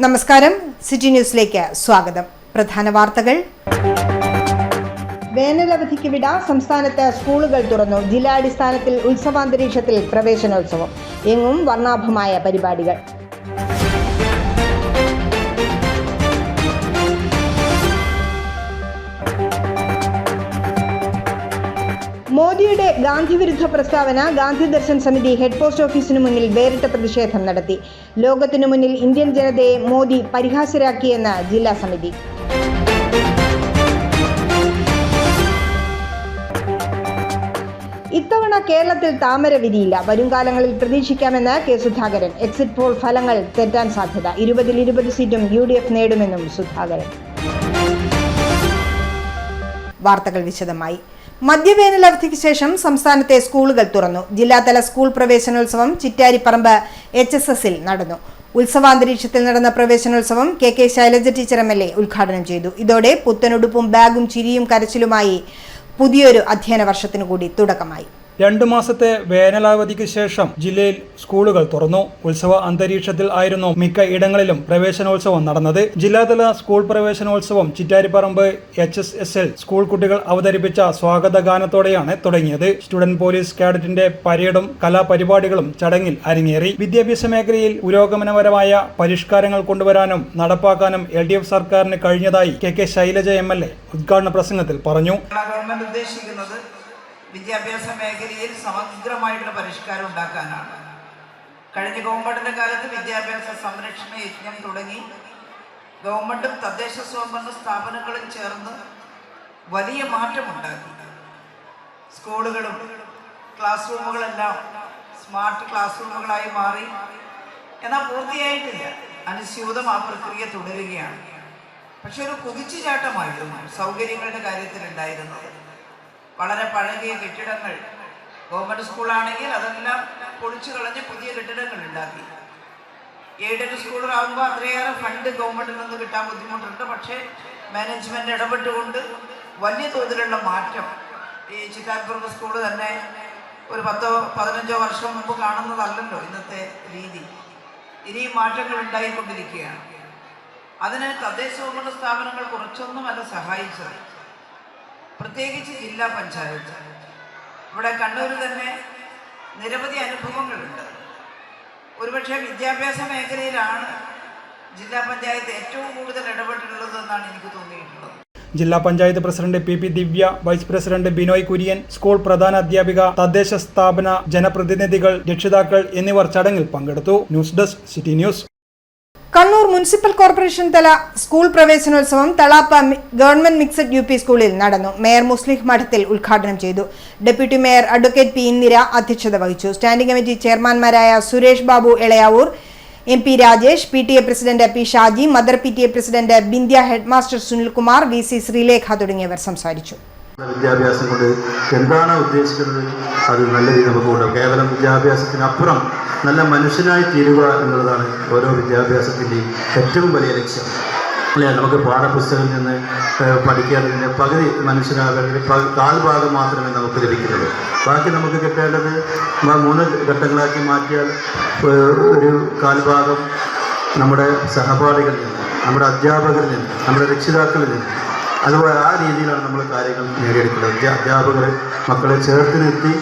നമസ്കാരം, സിറ്റി ന്യൂസിലേക്ക് സ്വാഗതം. പ്രധാന വാർത്തകൾ. വേനലവധിക്ക് വിട. സംസ്ഥാനത്ത് സ്കൂളുകൾ തുറന്നു. ജില്ലാടിസ്ഥാനത്തിൽ ഉത്സവാന്തരീക്ഷത്തിൽ പ്രവേശനോത്സവം. എങ്ങും വർണ്ണാഭമായ പരിപാടികൾ. മോദിയുടെ ഗാന്ധി വിരുദ്ധ പ്രസ്താവന. ഗാന്ധി ദർശൻ സമിതി ഹെഡ് പോസ്റ്റ് ഓഫീസിനു മുന്നിൽ വേറിട്ട പ്രതിഷേധം നടത്തി. ലോകത്തിനു മുന്നിൽ ഇന്ത്യൻ ജനതയെ മോദി പരിഹാസ്യരാക്കിയെന്ന് ജില്ലാ സമിതി. ഇത്തവണ കേരളത്തിൽ താമര വിരിയില്ല. വരുംകാലങ്ങളിൽ പ്രതീക്ഷിക്കാമെന്ന് കെ സുധാകരൻ. എക്സിറ്റ് പോൾ ഫലങ്ങൾ തെറ്റാൻ സാധ്യത. 20-ൽ 20 സീറ്റും UDF നേടുമെന്നും സുധാകരൻ. വാർത്തകൾ വിശദമായി. മധ്യവേനലവധിക്ക് ശേഷം സംസ്ഥാനത്തെ സ്കൂളുകൾ തുറന്നു. ജില്ലാതല സ്കൂൾ പ്രവേശനോത്സവം ചിറ്റാരിപ്പറമ്പ് HSSൽ നടന്നു. ഉത്സവാന്തരീക്ഷത്തിൽ നടന്ന പ്രവേശനോത്സവം KK ശൈലജ ടീച്ചർ MLA ഉദ്ഘാടനം ചെയ്തു. ഇതോടെ പുത്തനുടുപ്പും ബാഗും ചിരിയും കരച്ചിലുമായി പുതിയൊരു അധ്യയന വർഷത്തിനു കൂടി തുടക്കമായി. 2 മാസത്തെ വേനലവധിക്ക് ശേഷം ജില്ലയിൽ സ്കൂളുകൾ തുറന്നു. ഉത്സവ അന്തരീക്ഷത്തിൽ ആയിരുന്നു മിക്ക ഇടങ്ങളിലും പ്രവേശനോത്സവം നടന്നത്. ജില്ലാതല സ്കൂൾ പ്രവേശനോത്സവം ചിറ്റാരിപ്പറമ്പ് HSSൽ സ്കൂൾ കുട്ടികൾ അവതരിപ്പിച്ച സ്വാഗത ഗാനത്തോടെയാണ് തുടങ്ങിയത്. സ്റ്റുഡന്റ് പോലീസ് കാഡറ്റിന്റെ പരേഡും കലാപരിപാടികളും ചടങ്ങിൽ അരങ്ങേറി. വിദ്യാഭ്യാസ മേഖലയിൽ പുരോഗമനപരമായ പരിഷ്കാരങ്ങൾ കൊണ്ടുവരാനും നടപ്പാക്കാനും LDF സർക്കാരിന് കഴിഞ്ഞതായി KK ശൈലജ MLA ഉദ്ഘാടന പ്രസംഗത്തിൽ പറഞ്ഞു. വിദ്യാഭ്യാസ മേഖലയിൽ സമഗ്രമായിട്ടുള്ള പരിഷ്കാരം ഉണ്ടാക്കാനാണ്. കഴിഞ്ഞ ഗവൺമെന്റിന്റെ കാലത്ത് വിദ്യാഭ്യാസ സംരക്ഷണ യജ്ഞം തുടങ്ങി ഗവൺമെന്റും തദ്ദേശ സ്വയംഭരണ സ്ഥാപനങ്ങളും ചേർന്ന് വലിയ മാറ്റമുണ്ടാക്കി. സ്കൂളുകളും ക്ലാസ് റൂമുകളെല്ലാം സ്മാർട്ട് ക്ലാസ് റൂമുകളായി മാറി. എന്നാൽ പൂർത്തിയായിട്ടില്ല. അനുസ്യൂതം ആ പ്രക്രിയ തുടരുകയാണ്. പക്ഷെ ഒരു കുതിച്ചുചാട്ടമായിരുന്നു സൗകര്യങ്ങളുടെ കാര്യത്തിൽ ഉണ്ടായിരുന്നത്. വളരെ പഴകിയ കെട്ടിടങ്ങൾ, ഗവൺമെൻറ് സ്കൂളാണെങ്കിൽ അതെല്ലാം പൊളിച്ചു കളഞ്ഞ് പുതിയ കെട്ടിടങ്ങൾ ഉണ്ടാക്കി. എയ്ഡഡ് സ്കൂളാകുമ്പോൾ അത്രയേറെ ഫണ്ട് ഗവൺമെൻറ്റിൽ നിന്ന് കിട്ടാൻ ബുദ്ധിമുട്ടുണ്ട്. പക്ഷേ മാനേജ്മെൻറ്റ് ഇടപെട്ടുകൊണ്ട് വലിയ തോതിലുള്ള മാറ്റം ഈ ചിറ്റാരിപ്പറമ്പ് സ്കൂൾ തന്നെ ഒരു 10-15 വർഷം മുമ്പ് കാണുന്നതല്ലല്ലോ ഇന്നത്തെ രീതി. ഇനിയും മാറ്റങ്ങൾ ഉണ്ടായിക്കൊണ്ടിരിക്കുകയാണ്. അതിന് തദ്ദേശ സ്വയംഭരണ സ്ഥാപനങ്ങൾ കുറച്ചൊന്നുമല്ല സഹായിച്ചത്. പ്രത്യേകിച്ച് ജില്ലാ പഞ്ചായത്ത്. ഇവിടെ കണ്ണൂരിൽ തന്നെ നിരവധി അനുഭവങ്ങളുണ്ട്. ഒരുപക്ഷെ വിദ്യാഭ്യാസ മേഖലയിലാണ് ജില്ലാ പഞ്ചായത്ത് ഏറ്റവും കൂടുതൽ ഇടപെട്ടിട്ടുള്ളതെന്നാണ് എനിക്ക് തോന്നിയിട്ടുള്ളത്. ജില്ലാ panchayat president PP Divya, vice president Binoy Kurian, school പ്രധാന അധ്യാപിക, തദ്ദേശ സ്ഥാപന ജനപ്രതിനിധികൾ, രക്ഷിതാക്കൾ എന്നിവർ ചടങ്ങിൽ പങ്കെടുത്തു. News desk city news. Kannur municipal corporation തല സ്കൂൾ പ്രവേശനോത്സവം തളാപ്പ ഗവൺമെന്റ് മിക്സഡ് UP സ്കൂളിൽ നടന്നു. മേയർ മുസ്ലിം മഠത്തിൽ ഉദ്ഘാടനം ചെയ്തു. Deputy mayor advocate P Indira അധ്യക്ഷത വഹിച്ചു. സ്റ്റാൻഡിംഗ് കമ്മിറ്റി ചെയർമാൻമാരായ Suresh Babu Elayavoor, MP Rajesh, PTA president P Shaji, mother PTA president Bindhya, headmaster Sunilkumar, VC Sreelekha തുടങ്ങിയവർ സംസാരിച്ചു. വിദ്യാഭ്യാസം കൊണ്ട് എന്താണ് ഉദ്ദേശിക്കുന്നത് അത് നല്ല രീതിയിൽ നമുക്ക് കൊണ്ടുപോകും. കേവലം വിദ്യാഭ്യാസത്തിനപ്പുറം നല്ല മനുഷ്യനായി തീരുക എന്നുള്ളതാണ് ഓരോ വിദ്യാഭ്യാസത്തിൻ്റെയും ഏറ്റവും വലിയ ലക്ഷ്യം. അല്ലേ, നമുക്ക് പാഠപുസ്തകത്തിൽ നിന്ന് പഠിക്കേണ്ടതിൻ്റെ പകുതി മനുഷ്യനാകേണ്ടത് കാൽഭാഗം മാത്രമേ നമുക്ക് ലഭിക്കുന്നുള്ളൂ. ബാക്കി നമുക്ക് കിട്ടേണ്ടത് 3 ഘട്ടങ്ങളാക്കി മാറ്റിയാൽ ഒരു കാൽഭാഗം നമ്മുടെ സഹപാഠികളിൽ നിന്ന്, നമ്മുടെ അധ്യാപകരിൽ നിന്ന്, നമ്മുടെ രക്ഷിതാക്കളിൽ നിന്ന്, അതുപോലെ ആ രീതിയിലാണ് നമ്മൾ കാര്യങ്ങൾ നേടിയെടുക്കുന്നത്. അധ്യാപകർ മക്കളെ ചേർത്ത് നിർത്തി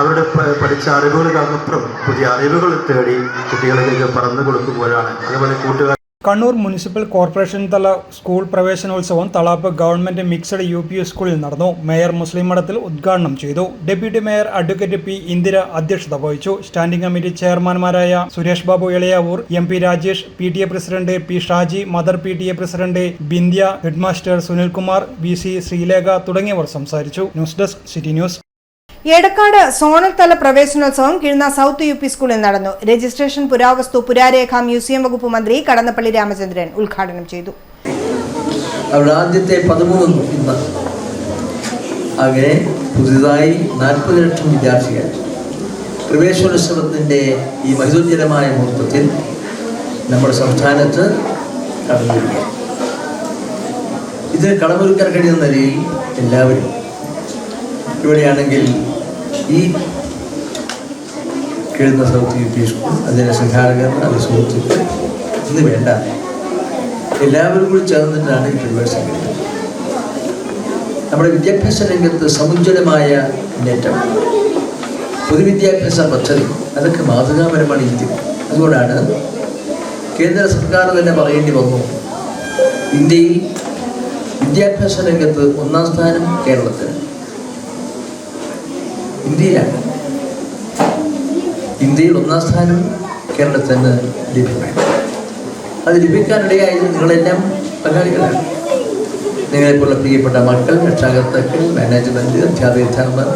അവരുടെ പഠിച്ച അറിവുകൾക്കപ്പുറം പുതിയ അറിവുകൾ തേടി കുട്ടികളിലേക്ക് പറന്നു കൊടുക്കുമ്പോഴാണ്. അതുപോലെ കൂട്ടുകാർ. കണ്ണൂർ മുനിസിപ്പൽ കോർപ്പറേഷൻ തല സ്കൂൾ പ്രവേശനോത്സവം തളാപ്പ് ഗവൺമെന്റ് മിക്സഡ് UP സ്കൂളിൽ നടന്നു. മേയർ മുസ്ലിം മഠത്തിൽ ഉദ്ഘാടനം ചെയ്തു. Deputy mayor advocate P Indira അധ്യക്ഷത വഹിച്ചു. സ്റ്റാൻഡിംഗ് കമ്മിറ്റി ചെയർമാൻമാരായ Suresh Babu Elayavoor, MP Rajesh, PTA president P Shaji, mother PTA president Bindhya, headmaster Sunilkumar, VC Sreelekha തുടങ്ങിയവർ സംസാരിച്ചു. News desk city news. Edakkad zonal തല പ്രവേശനോത്സവം കിഴുന്ന സൗത്ത് UP സ്കൂളിൽ നടന്നു. രജിസ്ട്രേഷൻ, പുരാവസ്തു, പുരാരേഖ, മ്യൂസിയം വകുപ്പ് മന്ത്രി കടന്നപ്പള്ളി രാമചന്ദ്രൻ ഉദ്ഘാടനം ചെയ്തു. ആദ്യത്തെ 13 ഇന്ന് അങ്ങനെ പുതുതായി 40 ലക്ഷം വിദ്യാർത്ഥികൾ പ്രവേശനോത്സവത്തിൻ്റെ ഈ മഹിതോജ്വലമായ മുഹൂർത്തത്തിൽ നമ്മുടെ സംസ്ഥാനത്ത് കടന്നു വരിക. ഇത് കടമൊരുക്കാൻ കഴിയുന്ന നിലയിൽ എല്ലാവരും ഇവിടെയാണെങ്കിൽ ഈ കിഴുന്ന സൗത്ത് UP സ്കൂൾ, അതിൻ്റെ സംഘാടകർ, അത് സുഹൃത്തുക്കൾ എന്ന് വേണ്ട എല്ലാവരും കൂടി ചേർന്നിട്ടാണ് ഈ പരിപാടി സംഘടിപ്പിക്കുന്നത്. നമ്മുടെ വിദ്യാഭ്യാസ രംഗത്ത് സമുജ്വലമായ നേട്ടം, പൊതുവിദ്യാഭ്യാസ പദ്ധതി, അതൊക്കെ മാതൃകാപരമാണ് ഇന്ത്യ. അതുകൊണ്ടാണ് കേന്ദ്ര സർക്കാർ തന്നെ പറയേണ്ടി വന്നു, ഇന്ത്യയിൽ വിദ്യാഭ്യാസ രംഗത്ത് 1-ാം സ്ഥാനം കേരളത്തിന്. ഇന്ത്യയിൽ 1-ാം സ്ഥാനം കേരളത്തിന് ലഭിക്കണം. അത് ലഭിക്കാനിടയായത് നിങ്ങളെല്ലാം പങ്കാളികളാണ്. നിങ്ങളെപ്പോലുള്ള പ്രിയപ്പെട്ട മക്കൾ, രക്ഷാകർത്താക്കൾ, മാനേജ്മെൻറ്റ്, അധ്യാപകർ,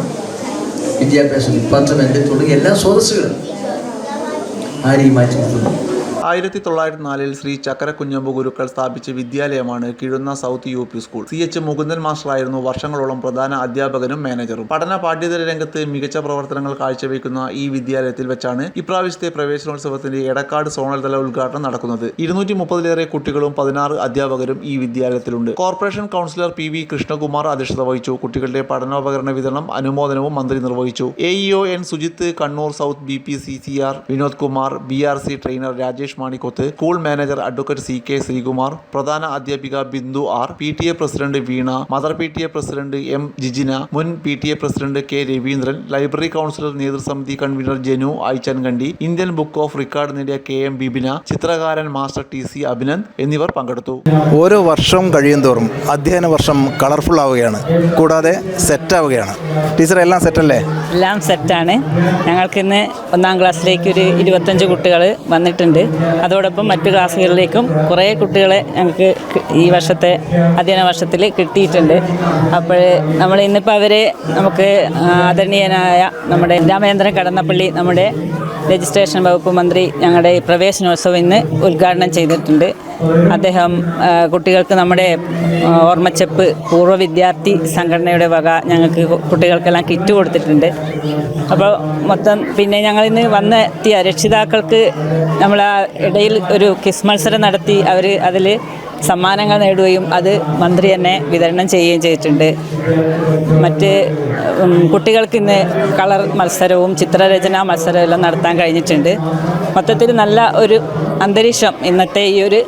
വിദ്യാഭ്യാസ ഡിപ്പാർട്ട്മെൻറ്റ് തുടങ്ങിയ എല്ലാ സ്രോതസ്സുകളും ആരെയും മാറ്റി നിർത്തുന്നു. 1904 ശ്രീ ചക്കര കുഞ്ഞമ്പു ഗുരുക്കൾ സ്ഥാപിച്ച വിദ്യാലയമാണ് Kizhunna south UP school. CH Mukundan മാസ്റ്ററായിരുന്നു വർഷങ്ങളോളം പ്രധാന അധ്യാപകനും മാനേജറും. പഠന പാഠ്യേതര രംഗത്ത് മികച്ച പ്രവർത്തനങ്ങൾ കാഴ്ചവെക്കുന്ന ഈ വിദ്യാലയത്തിൽ വെച്ചാണ് ഇപ്രാവശ്യത്തെ പ്രവേശനോത്സവത്തിന്റെ എടക്കാട് സോണൽ തല ഉദ്ഘാടനം നടക്കുന്നത്. 230-ലേറെ കുട്ടികളും 16 അധ്യാപകരും ഈ വിദ്യാലയത്തിലുണ്ട്. കോർപ്പറേഷൻ കൗൺസിലർ PV കൃഷ്ണകുമാർ അധ്യക്ഷത വഹിച്ചു. കുട്ടികളുടെ പഠനോപകരണ വിതരണം അനുമോദനവും മന്ത്രി നിർവഹിച്ചു. AEO N Sujith, Kannur south BPCCR Vinod Kumar, BRC trainer Rajesh Manikkoth, school manager advocate CK Sreekumar, പ്രധാന അധ്യാപിക Bindu R, PTA president Veena, mother PTA president M Jijina, മുൻ PTA president K Raveendran, library councillor നേതൃസമിതി convener Janu Aichankandi, Indian book of record നേടിയ KM ബിബിന, ചിത്രകാരൻ മാസ്റ്റർ TC അഭിനന്ദ് എന്നിവർ പങ്കെടുത്തു. ഓരോ വർഷവും കഴിയുന്തോറും അധ്യയന വർഷം കളർഫുൾ ആവുകയാണ്, കൂടാതെ സെറ്റാവുകയാണ്. ടീച്ചർ എല്ലാം സെറ്റല്ലേ? എല്ലാം സെറ്റാണ്. ഞങ്ങൾക്കിന്ന് 1-ാം ക്ലാസ്സിലേക്ക് ഒരു 25 കുട്ടികൾ വന്നിട്ടുണ്ട്. അതോടൊപ്പം മറ്റു ക്ലാസ്സുകളിലേക്കും കുറേ കുട്ടികളെ ഞങ്ങൾക്ക് ഈ വർഷത്തെ അധ്യയന വർഷത്തിൽ കിട്ടിയിട്ടുണ്ട്. അപ്പോൾ നമ്മൾ ഇന്നിപ്പോൾ അവരെ നമുക്ക് ആദരണീയനായ നമ്മുടെ രാമചന്ദ്രൻ കടന്നപ്പള്ളി, നമ്മുടെ രജിസ്ട്രേഷൻ വകുപ്പ് മന്ത്രി, ഞങ്ങളുടെ പ്രവേശനോത്സവം ഇന്ന് ഉദ്ഘാടനം ചെയ്തിട്ടുണ്ട്. അദ്ദേഹം കുട്ടികൾക്ക് നമ്മുടെ ഓർമ്മച്ചെപ്പ് പൂർവ്വ വിദ്യാർത്ഥി സംഘടനയുടെ വക ഞങ്ങൾക്ക് കുട്ടികൾക്കെല്ലാം കിറ്റ് കൊടുത്തിട്ടുണ്ട്. അപ്പോൾ മൊത്തം പിന്നെ ഞങ്ങളിന്ന് വന്നെത്തിയ രക്ഷിതാക്കൾക്ക് നമ്മൾ ആ ഇടയിൽ ഒരു ക്വിസ് മത്സരം നടത്തി അവർ അതിൽ സമ്മാനങ്ങൾ നേടുകയും അത് മന്ത്രി തന്നെ വിതരണം ചെയ്യുകയും ചെയ്തിട്ടുണ്ട്. മറ്റ് കുട്ടികൾക്ക് ഇന്ന് കളർ മത്സരവും ചിത്രരചനാ മത്സരവും എല്ലാം നടത്താൻ കഴിഞ്ഞിട്ടുണ്ട്. മൊത്തത്തിൽ നല്ല ഒരു അന്തരീക്ഷം ഇന്നത്തെ ഈ ഒരു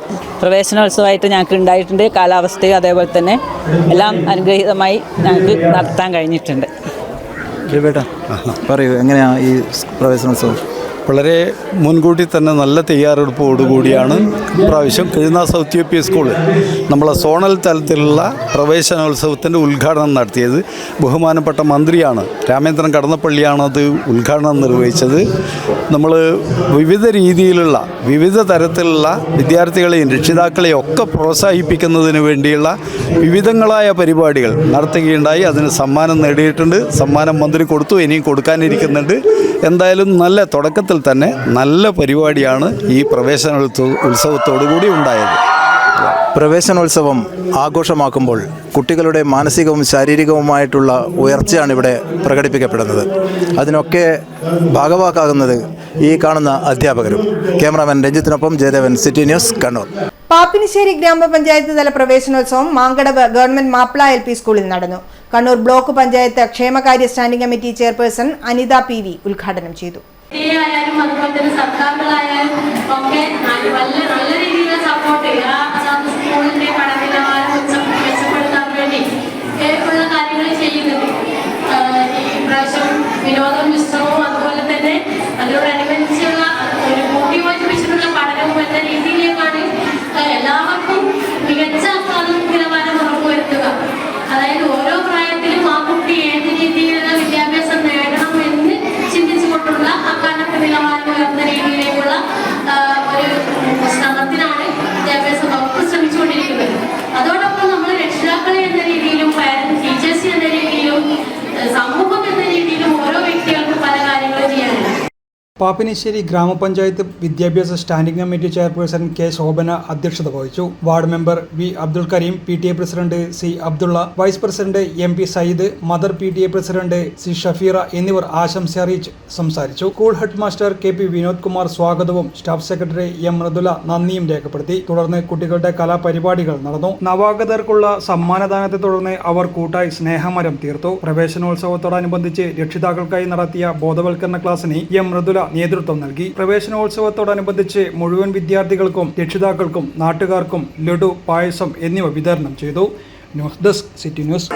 പ്രവേശനോത്സവമായിട്ട് ഞങ്ങൾക്ക് ഉണ്ടായിട്ടുണ്ട്. കാലാവസ്ഥയും അതേപോലെ തന്നെ എല്ലാം അനുഗ്രഹീതമായി ഞങ്ങൾക്ക് നടത്താൻ കഴിഞ്ഞിട്ടുണ്ട്. പറയൂ, എങ്ങനെയാണ് ഈ പ്രവേശനോത്സവം? വളരെ മുൻകൂട്ടി തന്നെ നല്ല തയ്യാറെടുപ്പോടുകൂടിയാണ് ഇപ്രാവശ്യം കിഴുന്ന സൗത്ത് UP സ്കൂൾ നമ്മളെ സോണൽ തലത്തിലുള്ള പ്രവേശനോത്സവത്തിൻ്റെ ഉദ്ഘാടനം നടത്തിയത്. ബഹുമാനപ്പെട്ട മന്ത്രിയാണ്, രാമചന്ദ്രൻ കടന്നപ്പള്ളിയാണ് അത് ഉദ്ഘാടനം നിർവഹിച്ചത്. നമ്മൾ വിവിധ രീതിയിലുള്ള വിവിധ തരത്തിലുള്ള വിദ്യാർത്ഥികളെയും രക്ഷിതാക്കളെയും ഒക്കെ പ്രോത്സാഹിപ്പിക്കുന്നതിന് വേണ്ടിയുള്ള വിവിധങ്ങളായ പരിപാടികൾ നടത്തുകയുണ്ടായി. അതിന് സമ്മാനം നേടിയിട്ടുണ്ട്. സമ്മാനം മന്ത്രി കൊടുത്തു, ഇനിയും കൊടുക്കാനിരിക്കുന്നുണ്ട്. എന്തായാലും നല്ല തുടക്കത്തിൽ തന്നെ നല്ല പരിപാടിയാണ് ഈ പ്രവേശനോത്സവത്തോടുകൂടി ഉണ്ടായത്. പ്രവേശനോത്സവം ആഘോഷമാക്കുമ്പോൾ കുട്ടികളുടെ മാനസികവും ശാരീരികവുമായിട്ടുള്ള ഉയർച്ചയാണ് ഇവിടെ പ്രകടിപ്പിക്കപ്പെടുന്നത്. അതിനൊക്കെ ഭാഗവാക്കാകുന്നത് ഈ കാണുന്ന അധ്യാപകരും. ക്യാമറാമാൻ രഞ്ജിത്തിനൊപ്പം ജയദേവൻ, സിറ്റി ന്യൂസ്, കണ്ണൂർ. പാപ്പിനിശ്ശേരി ഗ്രാമപഞ്ചായത്ത് തല പ്രവേശനോത്സവം മാങ്കടവ് ഗവൺമെന്റ് മാപ്പിള LP സ്കൂളിൽ നടന്നു. കണ്ണൂർ ബ്ലോക്ക് പഞ്ചായത്ത് ക്ഷേമകാര്യ standing committee chairperson Anitha PV ഉദ്ഘാടനം ചെയ്തു. അതുപോലെ തന്നെ സർക്കാരുകളായാലും ഒക്കെ നല്ല രീതിയിൽ സപ്പോർട്ട് സ്കൂളിന്റെ പഠനനിലവാരം മെച്ചപ്പെടുത്താൻ വേണ്ടി ഉള്ള കാര്യങ്ങൾ ചെയ്യുന്നുണ്ട്. ഈ പ്രാവശ്യം വിനോദോത്സവവും അതുപോലെ തന്നെ അതിനോടനുബന്ധിച്ചുള്ള ഒരു കൂട്ടിയോജിപ്പിച്ചിട്ടുള്ള പഠനവും എന്ന രീതിയിലേക്കാണ് എല്ലാവർക്കും മികച്ച നിലവാരം ഉറപ്പുവരുത്തുക. അതായത് ഓരോ പ്രായത്തിലും ആ കുട്ടി ഏത് രീതിയിലുള്ള വിദ്യാഭ്യാസം നേടണം എന്ന് ചിന്തിച്ചുകൊണ്ടുള്ള അക്കാലത്ത് നിലവാരം ഉയർന്ന രീതിയിലേക്കുള്ള ഒരു ശ്രമത്തിനാണ് വിദ്യാഭ്യാസ വകുപ്പ് ശ്രമിച്ചുകൊണ്ടിരിക്കുന്നത്. അതോടൊപ്പം നമ്മൾ രക്ഷിതാക്കളെ എന്ന രീതിയിലും ടീച്ചേഴ്സ് എന്ന രീതിയിലും സമൂഹം എന്ന രീതിയിലും ഓരോ വ്യക്തികൾക്കും പല കാര്യങ്ങളും ചെയ്യാനുണ്ട്. പാപ്പിനിശ്ശേരി ഗ്രാമപഞ്ചായത്ത് വിദ്യാഭ്യാസ standing committee chairperson K Shobhana അധ്യക്ഷത വഹിച്ചു. Ward member V Abdul Kareem, PTA president C Abdulla, vice president MP Sayyid, mother PTA president C Shafeera എന്നിവർ ആശംസ അറിയിച്ച് സംസാരിച്ചു. School head master KP Vinod Kumar സ്വാഗതവും സ്റ്റാഫ് സെക്രട്ടറി M മൃദുല നന്ദിയും രേഖപ്പെടുത്തി. തുടർന്ന് കുട്ടികളുടെ കലാപരിപാടികൾ നടന്നു. നവാഗതർക്കുള്ള സമ്മാനദാനത്തെ തുടർന്ന് അവർ കൂട്ടായി സ്നേഹമരം തീർത്തു. പ്രവേശനോത്സവത്തോടനുബന്ധിച്ച് രക്ഷിതാക്കൾക്കായി നടത്തിയ ബോധവൽക്കരണ ക്ലാസ്സിന് M മൃദുല നേതൃത്വം നൽകി. പ്രവേശനോത്സവത്തോടനുബന്ധിച്ച് മുഴുവൻ വിദ്യാർത്ഥികൾക്കും രക്ഷിതാക്കൾക്കും നാട്ടുകാർക്കും ലഡു, പായസം എന്നിവ വിതരണം ചെയ്തു. News desk city news.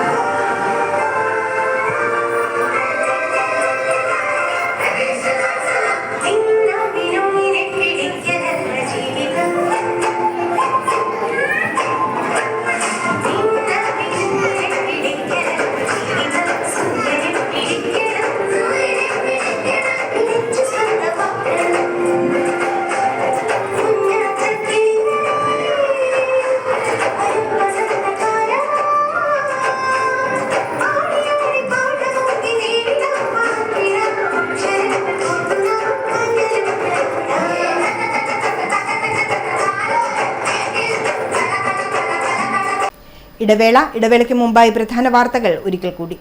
ഇടവേളയ്ക്ക് മുമ്പായി പ്രധാന വാർത്തകൾ ഒരിക്കൽ കൂടി.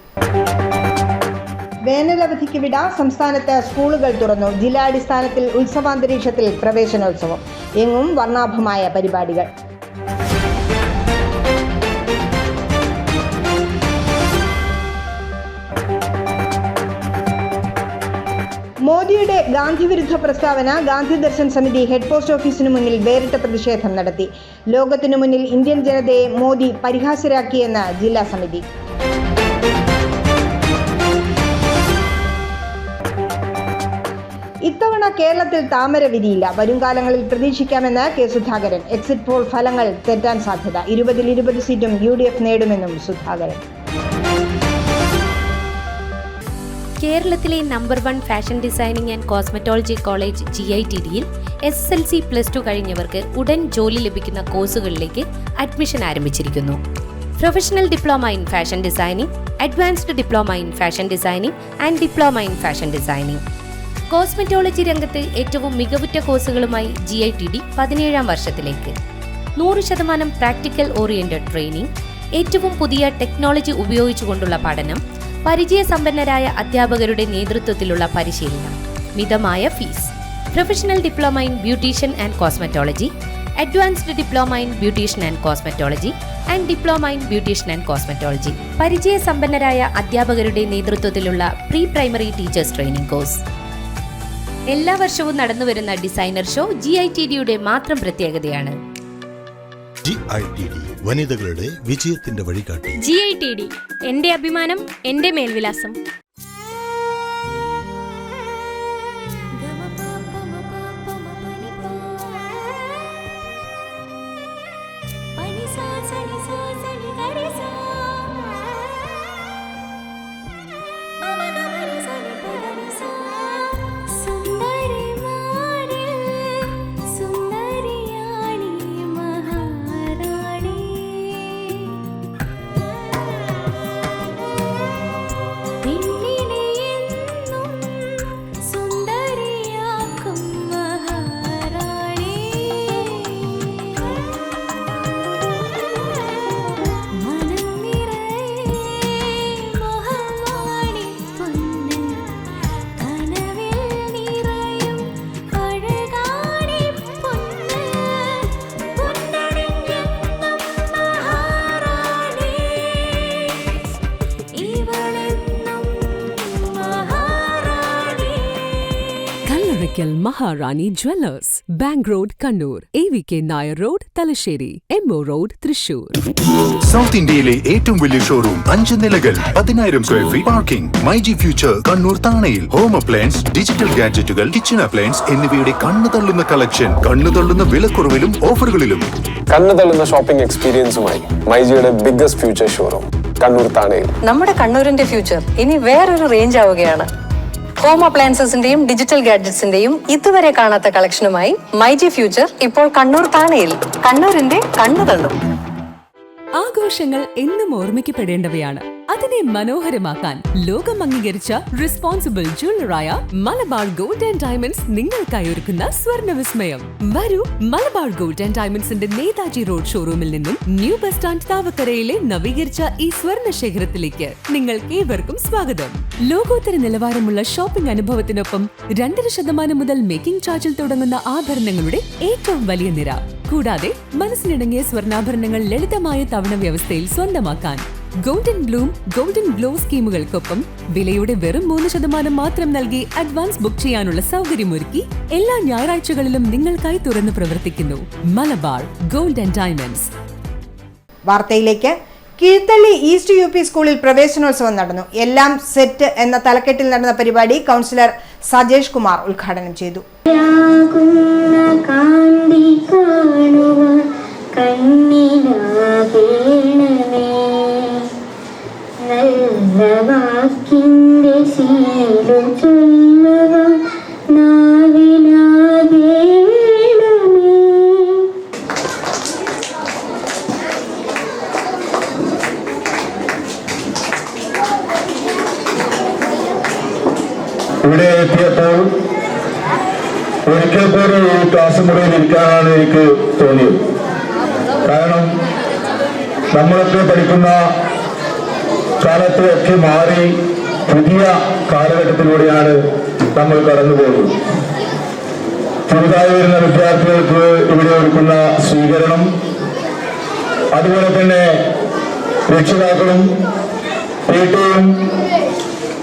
വേനലവധിക്ക് വിട, സംസ്ഥാനത്ത് സ്കൂളുകൾ തുറന്നു. ജില്ലാടിസ്ഥാനത്തിൽ ഉത്സവാന്തരീക്ഷത്തിൽ പ്രവേശനോത്സവം. എങ്ങും വർണ്ണാഭമായ പരിപാടികൾ. മോദിയുടെ ഗാന്ധിവിരുദ്ധ പ്രസ്താവന. ഗാന്ധി ദർശൻ സമിതി ഹെഡ് പോസ്റ്റ് ഓഫീസിനു മുന്നിൽ വേറിട്ട പ്രതിഷേധം നടത്തി. ലോകത്തിനു മുന്നിൽ ഇന്ത്യൻ ജനതയെ മോദി പരിഹാസ്യരാക്കിയെന്ന് ജില്ലാ സമിതി. ഇത്തവണ കേരളത്തിൽ താമര വിരിയില്ല. വരുംകാലങ്ങളിൽ പ്രതീക്ഷിക്കാമെന്ന് കെ സുധാകരൻ. എക്സിറ്റ് പോൾ ഫലങ്ങൾ തെറ്റാൻ സാധ്യത. 20-ൽ 20 സീറ്റും UDF നേടുമെന്നും സുധാകരൻ. കേരളത്തിലെ number 1 fashion designing and cosmetology college GITDയിൽ SSLC +2 കഴിഞ്ഞവർക്ക് ഉടൻ ജോലി ലഭിക്കുന്ന കോഴ്സുകളിലേക്ക് അഡ്മിഷൻ ആരംഭിച്ചിരിക്കുന്നു. Professional diploma in fashion designing, advanced diploma in fashion designing and diploma in fashion designing. Cosmetology രംഗത്ത് ഏറ്റവും മികവുറ്റ കോഴ്സുകളുമായി GITD 17ാം വർഷത്തിലേക്ക്. 100% പ്രാക്ടിക്കൽ ഓറിയന്റഡ് ട്രെയിനിങ്, ഏറ്റവും പുതിയ ടെക്നോളജി ഉപയോഗിച്ചുകൊണ്ടുള്ള പഠനം, പരിചയസമ്പന്നരായ അധ്യാപകരുടെ നേതൃത്വത്തിലുള്ള പരിശീലനം, മിതമായ fees. Professional diploma in beautician and cosmetology, advanced diploma in beautician and cosmetology and diploma in beautician and cosmetology. പരിചയസമ്പന്നരായ അധ്യാപകരുടെ നേതൃത്വത്തിലുള്ള pre primary teachers training course. എല്ലാ വർഷവും നടന്നുവരുന്ന ഡിസൈനർ ഷോ GITDയുടെ മാത്രം പ്രത്യേകതയാണ്. GITD വനിതകളുടെ വിജയത്തിന്റെ വഴികാട്ടി. GITD എന്റെ അഭിമാനം, എന്റെ മേൽവിലാസം. Maharani Jewellers, Bank Road, Kannur, AVK Nair Road, Talasheri, MO Road, Thrissur. South ഇന്ത്യയിലെ ഏറ്റവും വലിയ ഷോറൂം, 5 നിലകൾ, 10,000 square feet parking. MyG future Kannur താണയിൽ. ഹോം അപ്ലയൻസ്, ഡിജിറ്റൽ ഗാഡ്ജറ്റുകൾ, കിച്ചൺ അപ്ലയൻസ് എന്നിവയുടെ കണ്ണുതള്ളുന്ന കളക്ഷൻ, കണ്ണുതള്ളുന്ന വിലക്കുറവിലും ഓഫറുകളിലും. കണ്ണുതള്ളുന്ന ഷോപ്പിംഗ് എക്സ്പീരിയൻസുമായി മൈജിയുടെ ബിഗ്ഗസ്റ്റ് ഫ്യൂച്ചർ ഷോറൂം കണ്ണൂർ താണയിൽ. നമ്മുടെ കണ്ണൂരിന്റെ ഫ്യൂച്ചർ ഇനി വേറൊരു റേഞ്ച് ആവുകയാണ്. ഹോം അപ്ലയൻസസിന്റെയും ഡിജിറ്റൽ ഗാഡ്ജറ്റ്സിന്റെയും ഇതുവരെ കാണാത്ത കളക്ഷനുമായി മൈജി ഫ്യൂച്ചർ ഇപ്പോൾ കണ്ണൂർ താണയിൽ. കണ്ണൂരിന്റെ കണ്ണുതള്ളും. ആഘോഷങ്ങൾ എന്നും ഓർമ്മിക്കപ്പെടേണ്ടവയാണ്. അതിനെ മനോഹരമാക്കാൻ ലോകം അംഗീകരിച്ച റെസ്പോൺസിബിൾ ജ്വല്ലറായ മലബാർ ഗോൾഡ് ആൻഡ് ഡയമണ്ട്സ് നിങ്ങൾക്കായി ഒരുക്കുന്ന സ്വർണ്ണ വിസ്മയം. വരൂ, മലബാർ ഗോൾഡ് ആൻഡ് ഡയമണ്ട്സിന്റെ നേതാജി റോഡ് ഷോറൂമിൽ നിന്നും ന്യൂ ബസ് സ്റ്റാൻഡ് താവക്കരയിലെ നവീകരിച്ച ഈ സ്വർണ്ണ ശേഖരത്തിലേക്ക് നിങ്ങൾക്ക് ഏവർക്കും സ്വാഗതം. ലോകോത്തര നിലവാരമുള്ള ഷോപ്പിംഗ് അനുഭവത്തിനൊപ്പം 2% മുതൽ മേക്കിംഗ് ചാർജിൽ തുടങ്ങുന്ന ആഭരണങ്ങളുടെ ഏറ്റവും വലിയ നിര. കൂടാതെ മനസ്സിനിണങ്ങിയ സ്വർണ്ണാഭരണങ്ങൾ ലളിതമായ തവണ വ്യവസ്ഥയിൽ സ്വന്തമാക്കാൻ ഗോൾഡൻ ബ്ലൂം, ഗോൾഡൻ ഗ്ലോ സ്കീമുകൾക്കൊപ്പം വിലയുടെ വെറും 3% മാത്രം നൽകി അഡ്വാൻസ് ബുക്ക് ചെയ്യാനുള്ള സൗകര്യമൊരുക്കി എല്ലാ ഞായറാഴ്ചകളിലും നിങ്ങൾക്കായി തുറന്നു പ്രവർത്തിക്കുന്നു മലബാർ ഗോൾഡ് ആൻഡ് ഡയമണ്ട്സ്. വാർത്തയിലേക്ക്. കീഴ്ത്തള്ളി ഈസ്റ്റ് യു പി സ്കൂളിൽ പ്രവേശനോത്സവം നടന്നു. എല്ലാം സെറ്റ് എന്ന തലക്കെട്ടിൽ നടന്ന പരിപാടി കൗൺസിലർ സജേഷ് കുമാർ ഉദ്ഘാടനം ചെയ്തു. ഇവിടെ എത്തിയപ്പോൾ ഒരിക്കൽ പോലും ഈ ക്ലാസ് മുറിയിൽ ഇരിക്കാനാണ് എനിക്ക് തോന്നിയത്. കാരണം നമ്മളൊക്കെ പഠിക്കുന്ന കാലത്തെയൊക്കെ മാറി പുതിയ കാലഘട്ടത്തിലൂടെയാണ് നമ്മൾ കടന്നു പോകുന്നത്. പുതുതായി വരുന്ന വിദ്യാർത്ഥികൾക്ക് ഇവിടെ ഒരുക്കുന്ന സ്വീകരണം, അതുപോലെ തന്നെ രക്ഷിതാക്കളും PTയും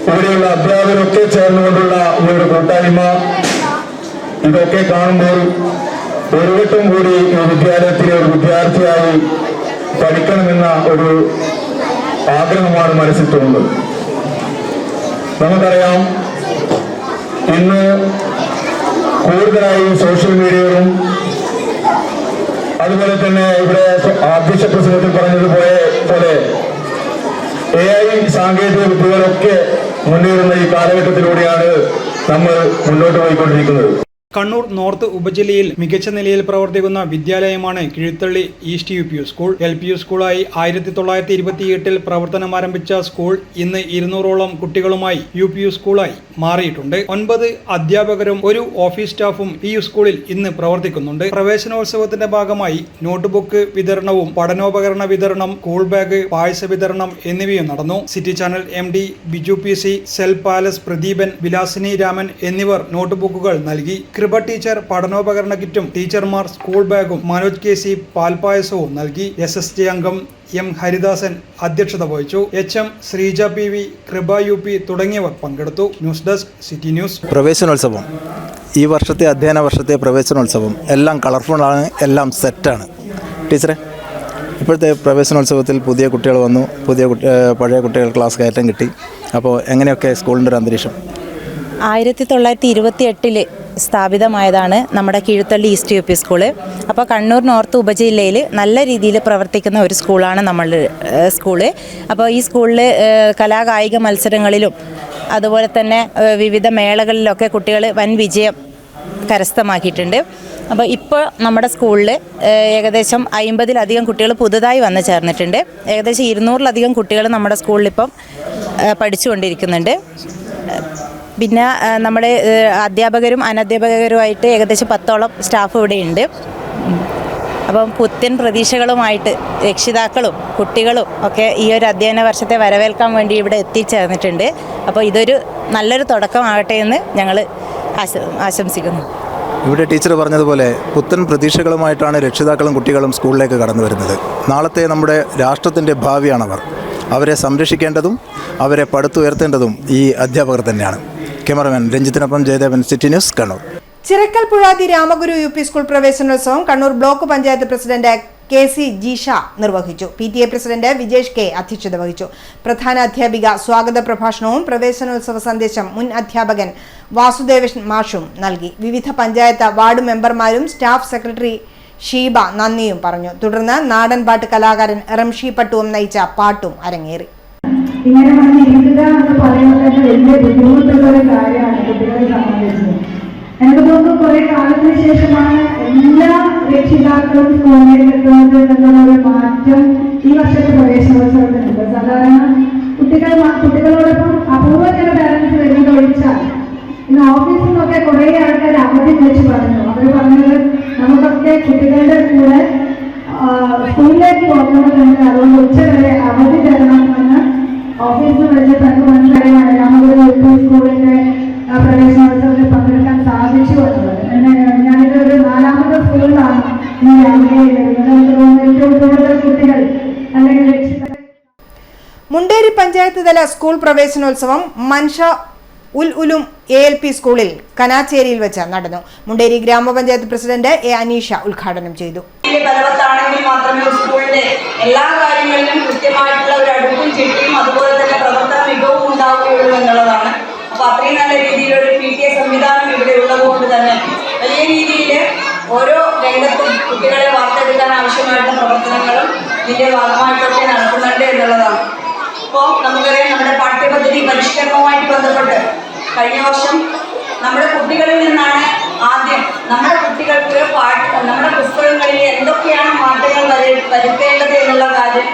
ഇവിടെയുള്ള അധ്യാപകരൊക്കെ ചേർന്നുകൊണ്ടുള്ള ഈ ഒരു കൂട്ടായ്മ, ഇതൊക്കെ കാണുമ്പോൾ ഒരു വട്ടം കൂടി ഈ വിദ്യാലയത്തിലെ ഒരു വിദ്യാർത്ഥിയായി പഠിക്കണമെന്ന ഒരു ആഗ്രഹമാണ് മനസ്സിൽ തോന്നുന്നത്. നമുക്കറിയാം, ഇന്ന് കൂടുതലായി സോഷ്യൽ മീഡിയകളും അതുപോലെ തന്നെ ഇവിടെ അധ്യക്ഷ പ്രസംഗത്തിൽ പറഞ്ഞതുപോലെ AI സാങ്കേതിക വിദ്യകളൊക്കെ മുന്നേറുന്ന ഈ കാലഘട്ടത്തിലൂടെയാണ് നമ്മൾ മുന്നോട്ട് പോയിക്കൊണ്ടിരിക്കുന്നത്. കണ്ണൂർ നോർത്ത് ഉപജില്ലയിൽ മികച്ച നിലയിൽ പ്രവർത്തിക്കുന്ന വിദ്യാലയമാണ് കീഴ്ത്തള്ളി ഈസ്റ്റ് UP സ്കൂൾ. LP സ്കൂളായി 1928 പ്രവർത്തനം ആരംഭിച്ച സ്കൂൾ ഇന്ന് 200ഓളം കുട്ടികളുമായി UP സ്കൂളായി മാറിയിട്ടുണ്ട്. 9 അധ്യാപകരും ഒരു ഓഫീസ് സ്റ്റാഫും ഈ സ്കൂളിൽ ഇന്ന് പ്രവർത്തിക്കുന്നുണ്ട്. പ്രവേശനോത്സവത്തിന്റെ ഭാഗമായി നോട്ട്ബുക്ക് വിതരണവും പഠനോപകരണ വിതരണം, സ്കൂൾ ബാഗ്, പായസ വിതരണം എന്നിവയും നടന്നു. City channel MD Biju PC, cell palace Pradeepan, Vilasini Raman എന്നിവർ നോട്ട്ബുക്കുകൾ നൽകി. കൃപ ടീച്ചർ പഠനോപകരണ കിറ്റും ടീച്ചർമാർ സ്കൂൾ ബാഗും, മനോജ് KC പാൽപായസവും നൽകി. SSG അംഗം M ഹരിദാസൻ അധ്യക്ഷത വഹിച്ചു. HM ശ്രീജ PV, കൃപ UP തുടങ്ങിയവർ പങ്കെടുത്തു. News desk city news. പ്രവേശനോത്സവം, ഈ വർഷത്തെ അധ്യയന വർഷത്തെ പ്രവേശനോത്സവം എല്ലാം കളർഫുള്ളാണ്, എല്ലാം സെറ്റാണ്. ടീച്ചറെ, ഇപ്പോഴത്തെ പ്രവേശനോത്സവത്തിൽ പുതിയ കുട്ടികൾ വന്നു, പഴയ കുട്ടികൾ ക്ലാസ് കയറ്റം കിട്ടി. അപ്പോൾ എങ്ങനെയൊക്കെ സ്കൂളിൻ്റെ ഒരു അന്തരീക്ഷം? 1928 സ്ഥാപിതമായതാണ് നമ്മുടെ കീഴ്ത്തള്ളി ഈസ്റ്റ് UP സ്കൂള്. അപ്പോൾ കണ്ണൂർ നോർത്ത് ഉപജില്ലയിൽ നല്ല രീതിയിൽ പ്രവർത്തിക്കുന്ന ഒരു സ്കൂളാണ് നമ്മളുടെ സ്കൂള്. അപ്പോൾ ഈ സ്കൂളിൽ കലാകായിക മത്സരങ്ങളിലും അതുപോലെ തന്നെ വിവിധ മേളകളിലൊക്കെ കുട്ടികൾ വൻ വിജയം കരസ്ഥമാക്കിയിട്ടുണ്ട്. അപ്പോൾ ഇപ്പോൾ നമ്മുടെ സ്കൂളിൽ ഏകദേശം 50-ലധികം കുട്ടികൾ പുതുതായി വന്നു ചേർന്നിട്ടുണ്ട്. ഏകദേശം 200-ലധികം കുട്ടികൾ നമ്മുടെ സ്കൂളിലിപ്പം പഠിച്ചുകൊണ്ടിരിക്കുന്നുണ്ട്. പിന്നെ നമ്മുടെ അധ്യാപകരും അനധ്യാപകരുമായിട്ട് ഏകദേശം 10ഓളം സ്റ്റാഫ് ഇവിടെയുണ്ട്. അപ്പം പുത്തൻ പ്രതീക്ഷകളുമായിട്ട് രക്ഷിതാക്കളും കുട്ടികളും ഒക്കെ ഈ ഒരു അധ്യയന വർഷത്തെ വരവേൽക്കാൻ വേണ്ടി ഇവിടെ എത്തിച്ചേർന്നിട്ടുണ്ട്. അപ്പോൾ ഇതൊരു നല്ലൊരു തുടക്കമാകട്ടെ എന്ന് ഞങ്ങൾ ആശംസിക്കുന്നു. ഇവിടെ ടീച്ചർ പറഞ്ഞതുപോലെ പുത്തൻ പ്രതീക്ഷകളുമായിട്ടാണ് രക്ഷിതാക്കളും കുട്ടികളും സ്കൂളിലേക്ക് കടന്നു വരുന്നത്. നാളത്തെ നമ്മുടെ രാഷ്ട്രത്തിൻ്റെ ഭാവിയാണവർ. അവരെ സംരക്ഷിക്കേണ്ടതും അവരെ പടുത്തുയർത്തേണ്ടതും ഈ അധ്യാപകർ തന്നെയാണ്. ക്യാമറമാൻ രഞ്ജിത്തിനൊപ്പം Jayadevan, city news, Kannur. Chirakkal Puzhathi Ramaguru UP school പ്രവേശനോത്സവം Kannur block panchayat president KC Jeesha നിർവഹിച്ചു. PTA പ്രസിഡന്റ് വിജേഷ് K അധ്യക്ഷത വഹിച്ചു. പ്രധാന അധ്യാപിക സ്വാഗത പ്രഭാഷണവും പ്രവേശനോത്സവ സന്ദേശം മുൻ അധ്യാപകൻ വാസുദേവൻ മാഷും നൽകി. വിവിധ പഞ്ചായത്ത് വാർഡ് മെമ്പർമാരും സ്റ്റാഫ് സെക്രട്ടറി ഷീബ നന്ദിയും പറഞ്ഞു. തുടർന്ന് നാടൻ പാട്ട് കലാകാരൻ റംഷി പട്ടുവും നയിച്ച പാട്ടും അരങ്ങേറി. ഇങ്ങനെ വന്നിരിക്കുക എന്ന് പറയുന്നത് വലിയ ബുദ്ധിമുട്ടുള്ള ഒരു കാര്യമാണ് കുട്ടികളെ സംബന്ധിച്ചത്. എനിക്ക് തോന്നുന്നു കുറെ കാലത്തിന് ശേഷമാണ് എല്ലാ രക്ഷിതാക്കളും സ്കൂളിലേക്ക് എത്തുന്നത് എന്നുള്ള ഒരു മാറ്റം ഈ വർഷത്തെ പ്രവേശനോത്സവത്തിനുണ്ട്. സാധാരണ കുട്ടികളോടൊപ്പം അപൂർവ ചില പാരന്റ്സ് വരുന്നത് ഒഴിച്ചാൽ ഇന്ന് ഓഫീസിൽ നിന്നൊക്കെ കുറെ ആൾക്കാർ അവധി വിളിച്ച് പറഞ്ഞു. അവർ പറഞ്ഞത് നമുക്കൊക്കെ കുട്ടികളുടെ കൂടെ സ്കൂളിലേക്ക് പോകേണ്ടതുണ്ട്, അതുകൊണ്ട് ഉച്ചവരെ അവധി തരണമെന്ന് ഓഫീസിൽ വിളിച്ച് തന്റെ മനസ്സിലായാണ് രാമഗുരു UP സ്കൂളിന്റെ പ്രവേശനോത്സവത്തിൽ പങ്കെടുക്കാൻ സാധിച്ചു എന്നുള്ളത്. ഞാനിതൊരു 4ാമത്തെ സ്കൂളിലാണ് ഈ രാവിലെ വരുന്നത്. ഏറ്റവും കൂടുതൽ കുട്ടികൾ അല്ലെങ്കിൽ രക്ഷിതാക്കൾ പ്രവേശനോത്സവം മൻഷ ഉൽ ALP സ്കൂളിൽ കനാച്ചേരിയിൽ വെച്ച് നടന്നു. മുണ്ടേരി ഗ്രാമപഞ്ചായത്ത് പ്രസിഡന്റ് A. അനീഷ ഉദ്ഘാടനം ചെയ്തു. ബലവത്താണെങ്കിൽ മാത്രമേ സ്കൂളിന്റെ എല്ലാ കാര്യങ്ങളിലും കൃത്യമായിട്ടുള്ള ഒരു അടുക്കും ചിട്ടയും അതുപോലെ തന്നെ പ്രവർത്തന മികവും ഉണ്ടാവുകയുള്ളൂ എന്നുള്ളതാണ്. അപ്പൊ അത്രയും നല്ല രീതിയിലൊരു PTA സംവിധാനം ഇവിടെ ഉള്ളതുകൊണ്ട് തന്നെ വലിയ രീതിയിൽ ഓരോ രംഗത്തും കുട്ടികളെ വാർത്തെടുക്കാൻ ആവശ്യമായിട്ടുള്ള പ്രവർത്തനങ്ങളും ഇതിന്റെ ഭാഗമായിട്ടൊക്കെ നടക്കുന്നുണ്ട് എന്നുള്ളതാണ്. ഇപ്പോൾ നമുക്കറിയാം, നമ്മുടെ പാഠ്യപദ്ധതി പരിഷ്കരണവുമായിട്ട് ബന്ധപ്പെട്ട് കഴിഞ്ഞ വർഷം നമ്മുടെ കുട്ടികളിൽ നിന്നാണ് ആദ്യം നമ്മുടെ കുട്ടികൾക്ക് നമ്മുടെ പുസ്തകങ്ങളിൽ എന്തൊക്കെയാണ് മാറ്റങ്ങൾ വരുത്തേണ്ടത് എന്നുള്ള കാര്യം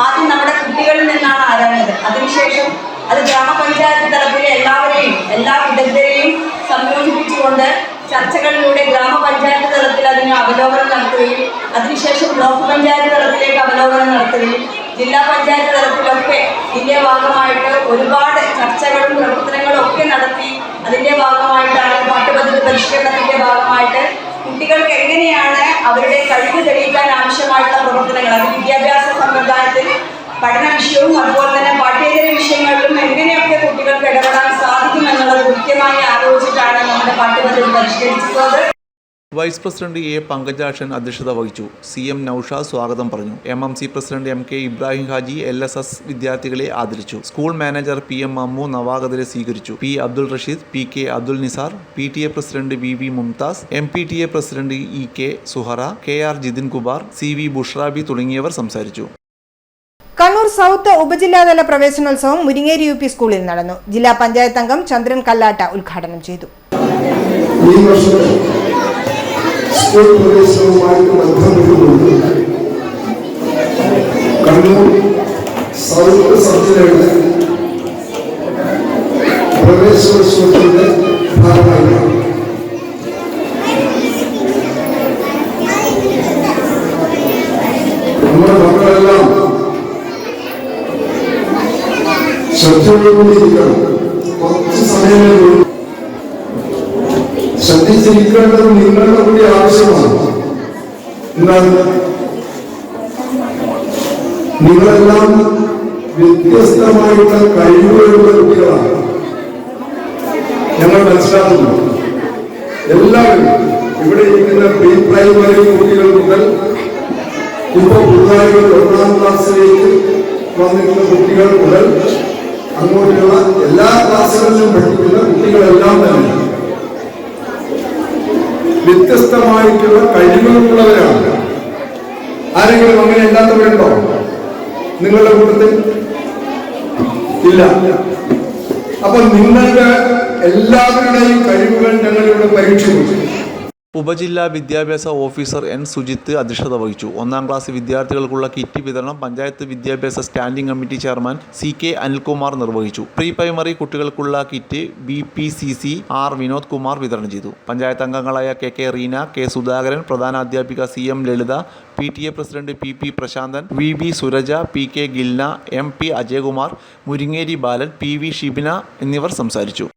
ആദ്യം നമ്മുടെ കുട്ടികളിൽ നിന്നാണ് ആരാഞ്ഞത്. അതിനുശേഷം അത് ഗ്രാമപഞ്ചായത്ത് തലത്തിലെ എല്ലാവരെയും എല്ലാ വിദഗ്ധരെയും സംയോജിപ്പിച്ചുകൊണ്ട് ചർച്ചകളിലൂടെ ഗ്രാമപഞ്ചായത്ത് തലത്തിൽ അതിന് അവലോകനം നടത്തുകയും അതിനുശേഷം ബ്ലോക്ക് പഞ്ചായത്ത് തലത്തിലേക്ക് അവലോകനം നടത്തുകയും ജില്ലാ പഞ്ചായത്ത് തലത്തിലൊക്കെ ഇതിൻ്റെ ഭാഗമായിട്ട് ഒരുപാട് ചർച്ചകളും പ്രവർത്തനങ്ങളും ഒക്കെ നടത്തി അതിൻ്റെ ഭാഗമായിട്ടാണ് പാഠ്യപദ്ധതി പരിഷ്കരണത്തിൻ്റെ ഭാഗമായിട്ട് കുട്ടികൾക്ക് എങ്ങനെയാണ് അവരുടെ കഴിവ് തെളിയിക്കാൻ ആവശ്യമായിട്ടുള്ള പ്രവർത്തനങ്ങൾ, അത് വിദ്യാഭ്യാസ സമ്പ്രദായത്തിൽ പഠന വിഷയവും അതുപോലെ തന്നെ പാഠ്യേതര വിഷയങ്ങളിലും എങ്ങനെയൊക്കെ കുട്ടികൾക്ക് ഇടപെടാൻ സാധിക്കുമെന്നുള്ളത് കൃത്യമായി ആലോചിച്ചിട്ടാണ് നമ്മുടെ പാഠ്യപദ്ധതി പരിഷ്കരിച്ചിട്ടുള്ളത്. Vice president A. പങ്കജാക്ഷൻ അധ്യക്ഷത വഹിച്ചു. CM നൌഷാദ് സ്വാഗതം പറഞ്ഞു. MMC president MK Ibrahim Haji LSS വിദ്യാർത്ഥികളെ ആദരിച്ചു. സ്കൂൾ മാനേജർ PM അമ്മു നവാഗതരെ സ്വീകരിച്ചു. P. Abdul Rasheed, PK Abdul Nisar, PTA president VV Mumtaz, MPTA president EK Suhara, KR Jithin Kumar, CV Bushrabi തുടങ്ങിയവർ സംസാരിച്ചു. കണ്ണൂർ സൗത്ത് ഉപജില്ലാതല പ്രവേശനോത്സവം മുരിങ്ങേരി UP സ്കൂളിൽ നടന്നു. ജില്ലാ പഞ്ചായത്ത് അംഗം ചന്ദ്രൻ കല്ലാട്ട ഉദ്ഘാടനം ചെയ്തു. സ്കൂൾ പ്രവേശനവുമായിട്ട് ബന്ധപ്പെട്ടുകൊണ്ട് കണ്ണൂർ സൗത്ത് സബ്ജില്ലയുടെ പ്രവേശനോത്സവത്തിന്റെ ഭാഗമായിട്ടാണ് നമ്മുടെ മക്കളെല്ലാം ശ്രദ്ധയോടുകൂടിയിരിക്കണം. കുറച്ച് സമയമേ ശ്രദ്ധിച്ചിരിക്കേണ്ടത് നിങ്ങളുടെ കൂടി ആവശ്യമാണ്. എന്നാൽ നിങ്ങളെല്ലാം വ്യത്യസ്തമായിട്ടുള്ള കഴിവുകളുള്ള കുട്ടികളാണ് ഞങ്ങൾ മനസ്സിലാക്കുന്നു. എല്ലാവരും ഇവിടെ ഇരിക്കുന്ന പ്രീ പ്രൈമറി കുട്ടികൾ മുതൽ ഇപ്പോൾ പുതുതായി 1ാം ക്ലാസ്സിലേക്ക് വന്നിട്ടുള്ള കുട്ടികൾ മുതൽ അങ്ങോട്ടുള്ള എല്ലാ ക്ലാസ്സുകളിലും പഠിക്കുന്ന കുട്ടികളെല്ലാം തന്നെ വ്യത്യസ്തമായിട്ടുള്ള കഴിവുകളുള്ളവരാണ്. ആരെങ്കിലും അങ്ങനെ ഇല്ലാത്തവരുണ്ടോ നിങ്ങളുടെ കൂട്ടത്തിൽ? ഇല്ല. അപ്പൊ നിങ്ങളുടെ എല്ലാവരുടെയും കഴിവുകൾ ഞങ്ങളിവിടെ പരീക്ഷിച്ചു. ഉപജില്ലാ വിദ്യാഭ്യാസ ഓഫീസർ N. സുജിത്ത് അധ്യക്ഷത വഹിച്ചു. 1ാം ക്ലാസ് വിദ്യാർത്ഥികൾക്കുള്ള കിറ്റ് വിതരണം പഞ്ചായത്ത് വിദ്യാഭ്യാസ standing committee chairman CK Anilkumar നിർവഹിച്ചു. പ്രീ പ്രൈമറി കുട്ടികൾക്കുള്ള kit BPCC R. Vinod Kumar വിതരണം ചെയ്തു. പഞ്ചായത്ത് അംഗങ്ങളായ KK റീന, K. സുധാകരൻ, പ്രധാനാധ്യാപിക CM Lalitha, PTA president PP Prasanthan, VB Suraja, PK Gilna, MP Ajayakumar, Muringeri Balan, PV Shibina എന്നിവർ സംസാരിച്ചു.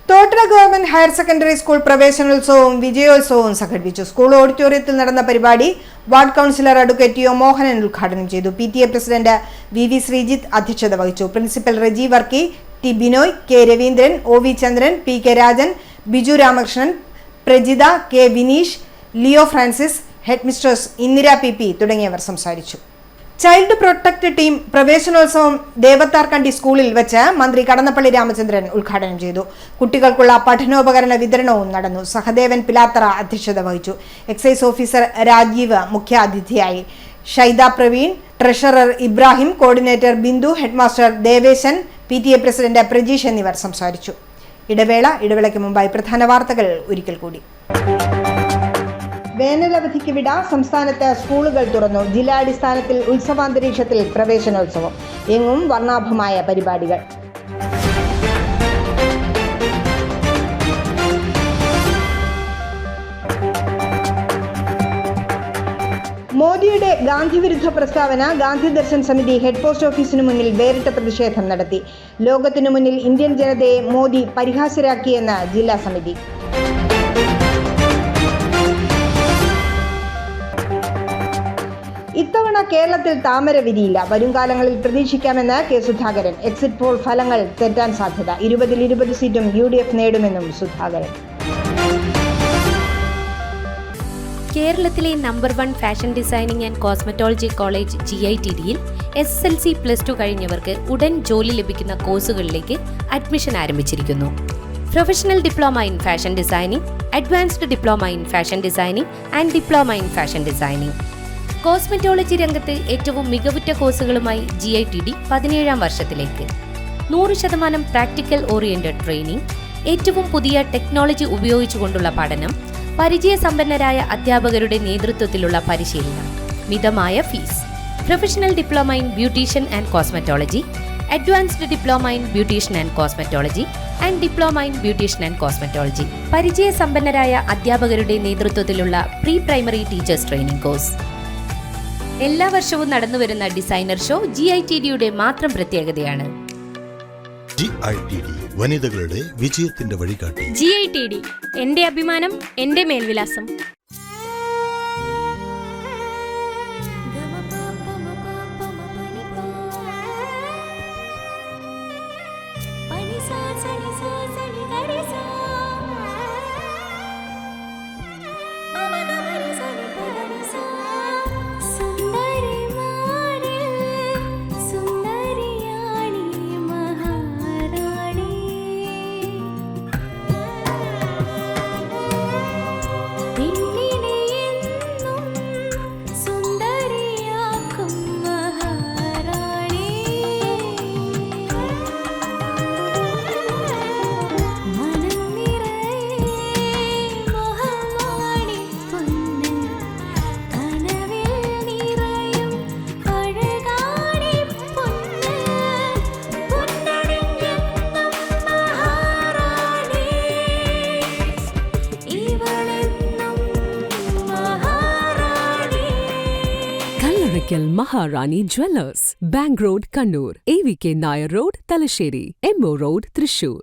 Thottada government higher secondary school പ്രവേശനോത്സവവും വിജയോത്സവവും സംഘടിപ്പിച്ചു. സ്കൂൾ ഓഡിറ്റോറിയത്തിൽ നടന്ന പരിപാടി ward councillor advocate TO Mohanan ഉദ്ഘാടനം ചെയ്തു. PTA പ്രസിഡന്റ് VV ശ്രീജിത്ത് അധ്യക്ഷത വഹിച്ചു. Principal Reji Varkey, T. Binoy, K. Raveendran, OV ചന്ദ്രൻ, PK Rajan, Biju Ramakrishnan, Prajitha, K. Vineesh, Leo Francis, head mistress Indira PP തുടങ്ങിയവർ സംസാരിച്ചു. ചൈൽഡ് പ്രൊട്ടക്ട് ടീം പ്രവേശനോത്സവം ദേവത്താർകണ്ടി സ്കൂളിൽ വെച്ച് മന്ത്രി കടന്നപ്പള്ളി രാമചന്ദ്രൻ ഉദ്ഘാടനം ചെയ്തു. കുട്ടികൾക്കുള്ള പഠനോപകരണ വിതരണവും നടന്നു. സഹദേവൻ പിലാത്തറ അധ്യക്ഷത വഹിച്ചു. എക്സൈസ് ഓഫീസർ രാജീവ് മുഖ്യാതിഥിയായി. Shaida Praveen, treasurer Ibrahim, coordinator Bindu, headmaster Devesan, PTA president Prajeesh എന്നിവർ സംസാരിച്ചു. ഇടവേളയ്ക്ക് മുമ്പായി പ്രധാന വാർത്തകൾ ഒരിക്കൽ കൂടി. വേനലവധിക്ക് വിട, സംസ്ഥാനത്ത് സ്കൂളുകൾ തുറന്നു. ജില്ലാടിസ്ഥാനത്തിൽ ഉത്സവാന്തരീക്ഷത്തിൽ പ്രവേശനോത്സവം. എങ്ങും വർണ്ണാഭമായ പരിപാടികൾ. മോദിയുടെ ഗാന്ധിവിരുദ്ധ പ്രസ്താവന ഗാന്ധി ദർശൻ സമിതി ഹെഡ് പോസ്റ്റ് ഓഫീസിനു മുന്നിൽ വേറിട്ട പ്രതിഷേധം നടത്തി. ലോകത്തിനു മുന്നിൽ ഇന്ത്യൻ ജനതയെ മോദി പരിഹാസ്യരാക്കിയെന്ന് ജില്ലാ സമിതി. ഇത്തവണ ഇത്തവണ കേരളത്തിൽ താമര വിരിയില്ല. വരും കാലങ്ങളിൽ പ്രതീക്ഷിക്കാമെന്ന് കെ സുധാകരൻ. എക്സിറ്റ് പോൾ ഫലങ്ങൾ തെറ്റാൻ സാധ്യത. 20-20 സീറ്റും UDF നേടുമെന്നും സുധാകരൻ. കേരളത്തിലെ number 1 fashion designing and cosmetology college GITDയിൽ SSLC+2 കഴിഞ്ഞവർക്ക് ഉടൻ ജോലി ലഭിക്കുന്ന കോഴ്സുകളിലേക്ക് അഡ്മിഷൻ ആരംഭിച്ചിരിക്കുന്നു. Professional diploma in fashion designing, advanced diploma in fashion designing and diploma in fashion designing. Cosmetology രംഗത്ത് ഏറ്റവും മികവുറ്റ കോഴ്സുകളുമായി GITD 17ാം വർഷത്തിലേക്ക്. 100% പ്രാക്ടിക്കൽ ഓറിയന്റഡ് ട്രെയിനിങ്, ഏറ്റവും പുതിയ ടെക്നോളജി ഉപയോഗിച്ചുകൊണ്ടുള്ള പഠനം, പരിചയസമ്പന്നരായ അധ്യാപകരുടെ നേതൃത്വത്തിലുള്ള പരിശീലനം, മിതമായ fees. Professional diploma in beautician and cosmetology, advanced diploma in beautician and cosmetology and diploma in beautician and cosmetology. പരിചയസമ്പന്നരായ അധ്യാപകരുടെ നേതൃത്വത്തിലുള്ള pre primary teachers training course. എല്ലാ വർഷവും നടന്നുവരുന്ന ഡിസൈനർ ഷോ GITDയുടെ മാത്രം പ്രത്യേകതയാണ്. GITD വനിതകളുടെ വിജയത്തിന്റെ വഴികാട്ടി. GITD എന്റെ അഭിമാനം, എന്റെ മേൽവിലാസം. Maharani Jewellers, Bank Road, Kannur, AVK Nair Road, Talasheri, MO Road, Thrissur.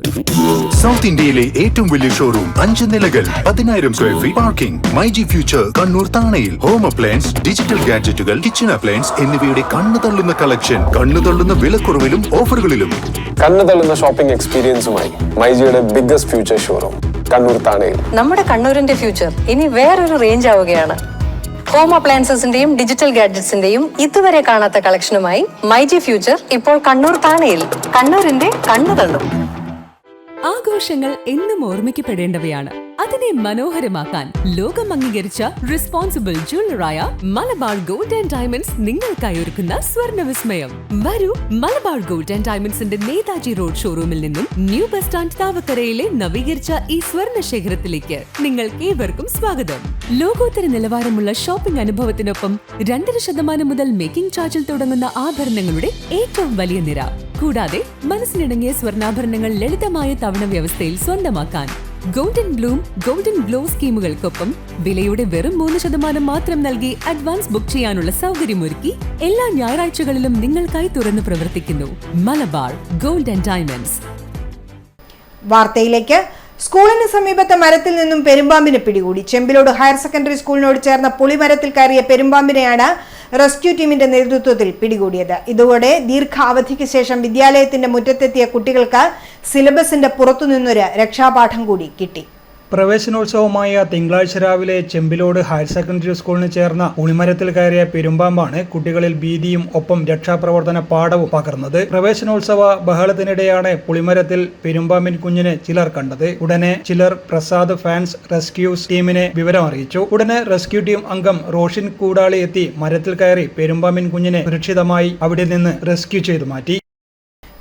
South ഇന്ത്യയിലെ ഏറ്റവും വലിയ ഷോറൂം 5 നിലകൾ 10,000 square feet parking. MyG future Kannur താണയിൽ. ഹോം അപ്ലയൻസ്, ഡിജിറ്റൽ ഗാഡ്ജറ്റുകൾ, കിച്ചൺ അപ്ലയൻസ് എന്നിവയുടെ കണ്ണു തള്ളുന്ന കളക്ഷൻ, കണ്ണു തള്ളുന്ന വിലക്കുറവിലും ഓഫറുകളിലും. കണ്ണു തള്ളുന്ന ഷോപ്പിംഗ് എക്സ്പീരിയൻസുമായി മൈജിയുടെ ബിഗ്ഗസ്റ്റ് ഫ്യൂച്ചർ ഷോറൂം കണ്ണൂർ താണയിൽ. നമ്മുടെ കണ്ണൂരിന്റെ ഫ്യൂച്ചർ ഇനി വേറൊരു റേഞ്ച് ആവുകയാണ്. ഹോം അപ്ലയൻസസിന്റെയും ഡിജിറ്റൽ ഗാഡ്ജറ്റ്സിന്റെയും ഇതുവരെ കാണാത്ത കളക്ഷനുമായി മൈജി ഫ്യൂച്ചർ ഇപ്പോൾ കണ്ണൂർ താണയിൽ. കണ്ണൂരിന്റെ കണ്ണു തള്ളും. ആഘോഷങ്ങൾ എന്നും ഓർമ്മിക്കപ്പെടേണ്ടവയാണ്. അതിനെ മനോഹരമാക്കാൻ ലോകം അംഗീകരിച്ച റെസ്പോൺസിബിൾ ജ്വല്ലറായ മലബാർ ഗോൾഡ് ആൻഡ് ഡയമണ്ട്സ് നിങ്ങൾക്കായി ഒരുക്കുന്ന സ്വർണ്ണ വിസ്മയം. വരൂ, മലബാർ ഗോൾഡ് ആൻഡ് ഡയമണ്ട്സിന്റെ നേതാജി റോഡ് ഷോറൂമിൽ നിന്നും ന്യൂ ബസ് സ്റ്റാൻഡ് താവക്കരയിലെ നവീകരിച്ച ഈ സ്വർണ്ണ ശേഖരത്തിലേക്ക് നിങ്ങൾക്ക് ഏവർക്കും സ്വാഗതം. ലോകോത്തര നിലവാരമുള്ള ഷോപ്പിംഗ് അനുഭവത്തിനൊപ്പം 2% മുതൽ മേക്കിംഗ് ചാർജിൽ തുടങ്ങുന്ന ആഭരണങ്ങളുടെ ഏറ്റവും വലിയ നിര. കൂടാതെ മനസ്സിനിണങ്ങിയ സ്വർണ്ണാഭരണങ്ങൾ ലളിതമായ തവണ വ്യവസ്ഥയിൽ സ്വന്തമാക്കാൻ ഗോൾഡൻ ബ്ലൂം, ഗോൾഡൻ ഗ്ലോ സ്കീമുകൾക്കൊപ്പം വിലയുടെ വെറും 3% മാത്രം നൽകി അഡ്വാൻസ് ബുക്ക് ചെയ്യാനുള്ള സൗകര്യമൊരുക്കി എല്ലാ ഞായറാഴ്ചകളിലും നിങ്ങൾക്കായി തുറന്നു പ്രവർത്തിക്കുന്നു മലബാർ ഗോൾഡ് ആൻഡ് ഡയമണ്ട്സ്. വാർത്തയിലേക്ക്. സ്കൂളിന് സമീപത്തെ മരത്തിൽ നിന്നും പെരുമ്പാമ്പിനെ പിടികൂടി. ചെമ്പിലോട് ഹയർ സെക്കൻഡറി സ്കൂളിനോട് ചേർന്ന പുളിമരത്തിൽ കയറിയ പെരുമ്പാമ്പിനെയാണ് റെസ്ക്യൂ ടീമിന്റെ നേതൃത്വത്തിൽ പിടികൂടിയത്. ഇതോടെ ദീർഘ അവധിക്ക് ശേഷം വിദ്യാലയത്തിന്റെ മുറ്റത്തെത്തിയ കുട്ടികൾക്ക് സിലബസിന്റെ പുറത്തുനിന്നൊരു രക്ഷാപാഠം കൂടി കിട്ടി. പ്രവേശനോത്സവമായ തിങ്കളാഴ്ച രാവിലെ ചെമ്പിലോട് ഹയർ സെക്കൻഡറി സ്കൂളിന് ചേർന്ന പുളിമരത്തിൽ കയറിയ പെരുമ്പാമ്പാണ് കുട്ടികളിൽ ഭീതിയും ഒപ്പം രക്ഷാപ്രവർത്തന പാഠവും പകർന്നത്. പ്രവേശനോത്സവ ബഹളത്തിനിടെയാണ് പുളിമരത്തിൽ പെരുമ്പാമ്പിൻ കുഞ്ഞിനെ ചിലർ കണ്ടത്. ഉടനെ ചിലർ പ്രസാദ് ഫാൻസ് റെസ്ക്യൂസ് ടീമിനെ വിവരം അറിയിച്ചു. ഉടനെ റെസ്ക്യൂ ടീം അംഗം റോഷിൻ കൂടാളി എത്തി മരത്തിൽ കയറി പെരുമ്പാമ്പിൻ കുഞ്ഞിനെ സുരക്ഷിതമായി അവിടെ നിന്ന് റെസ്ക്യൂ ചെയ്തു മാറ്റി.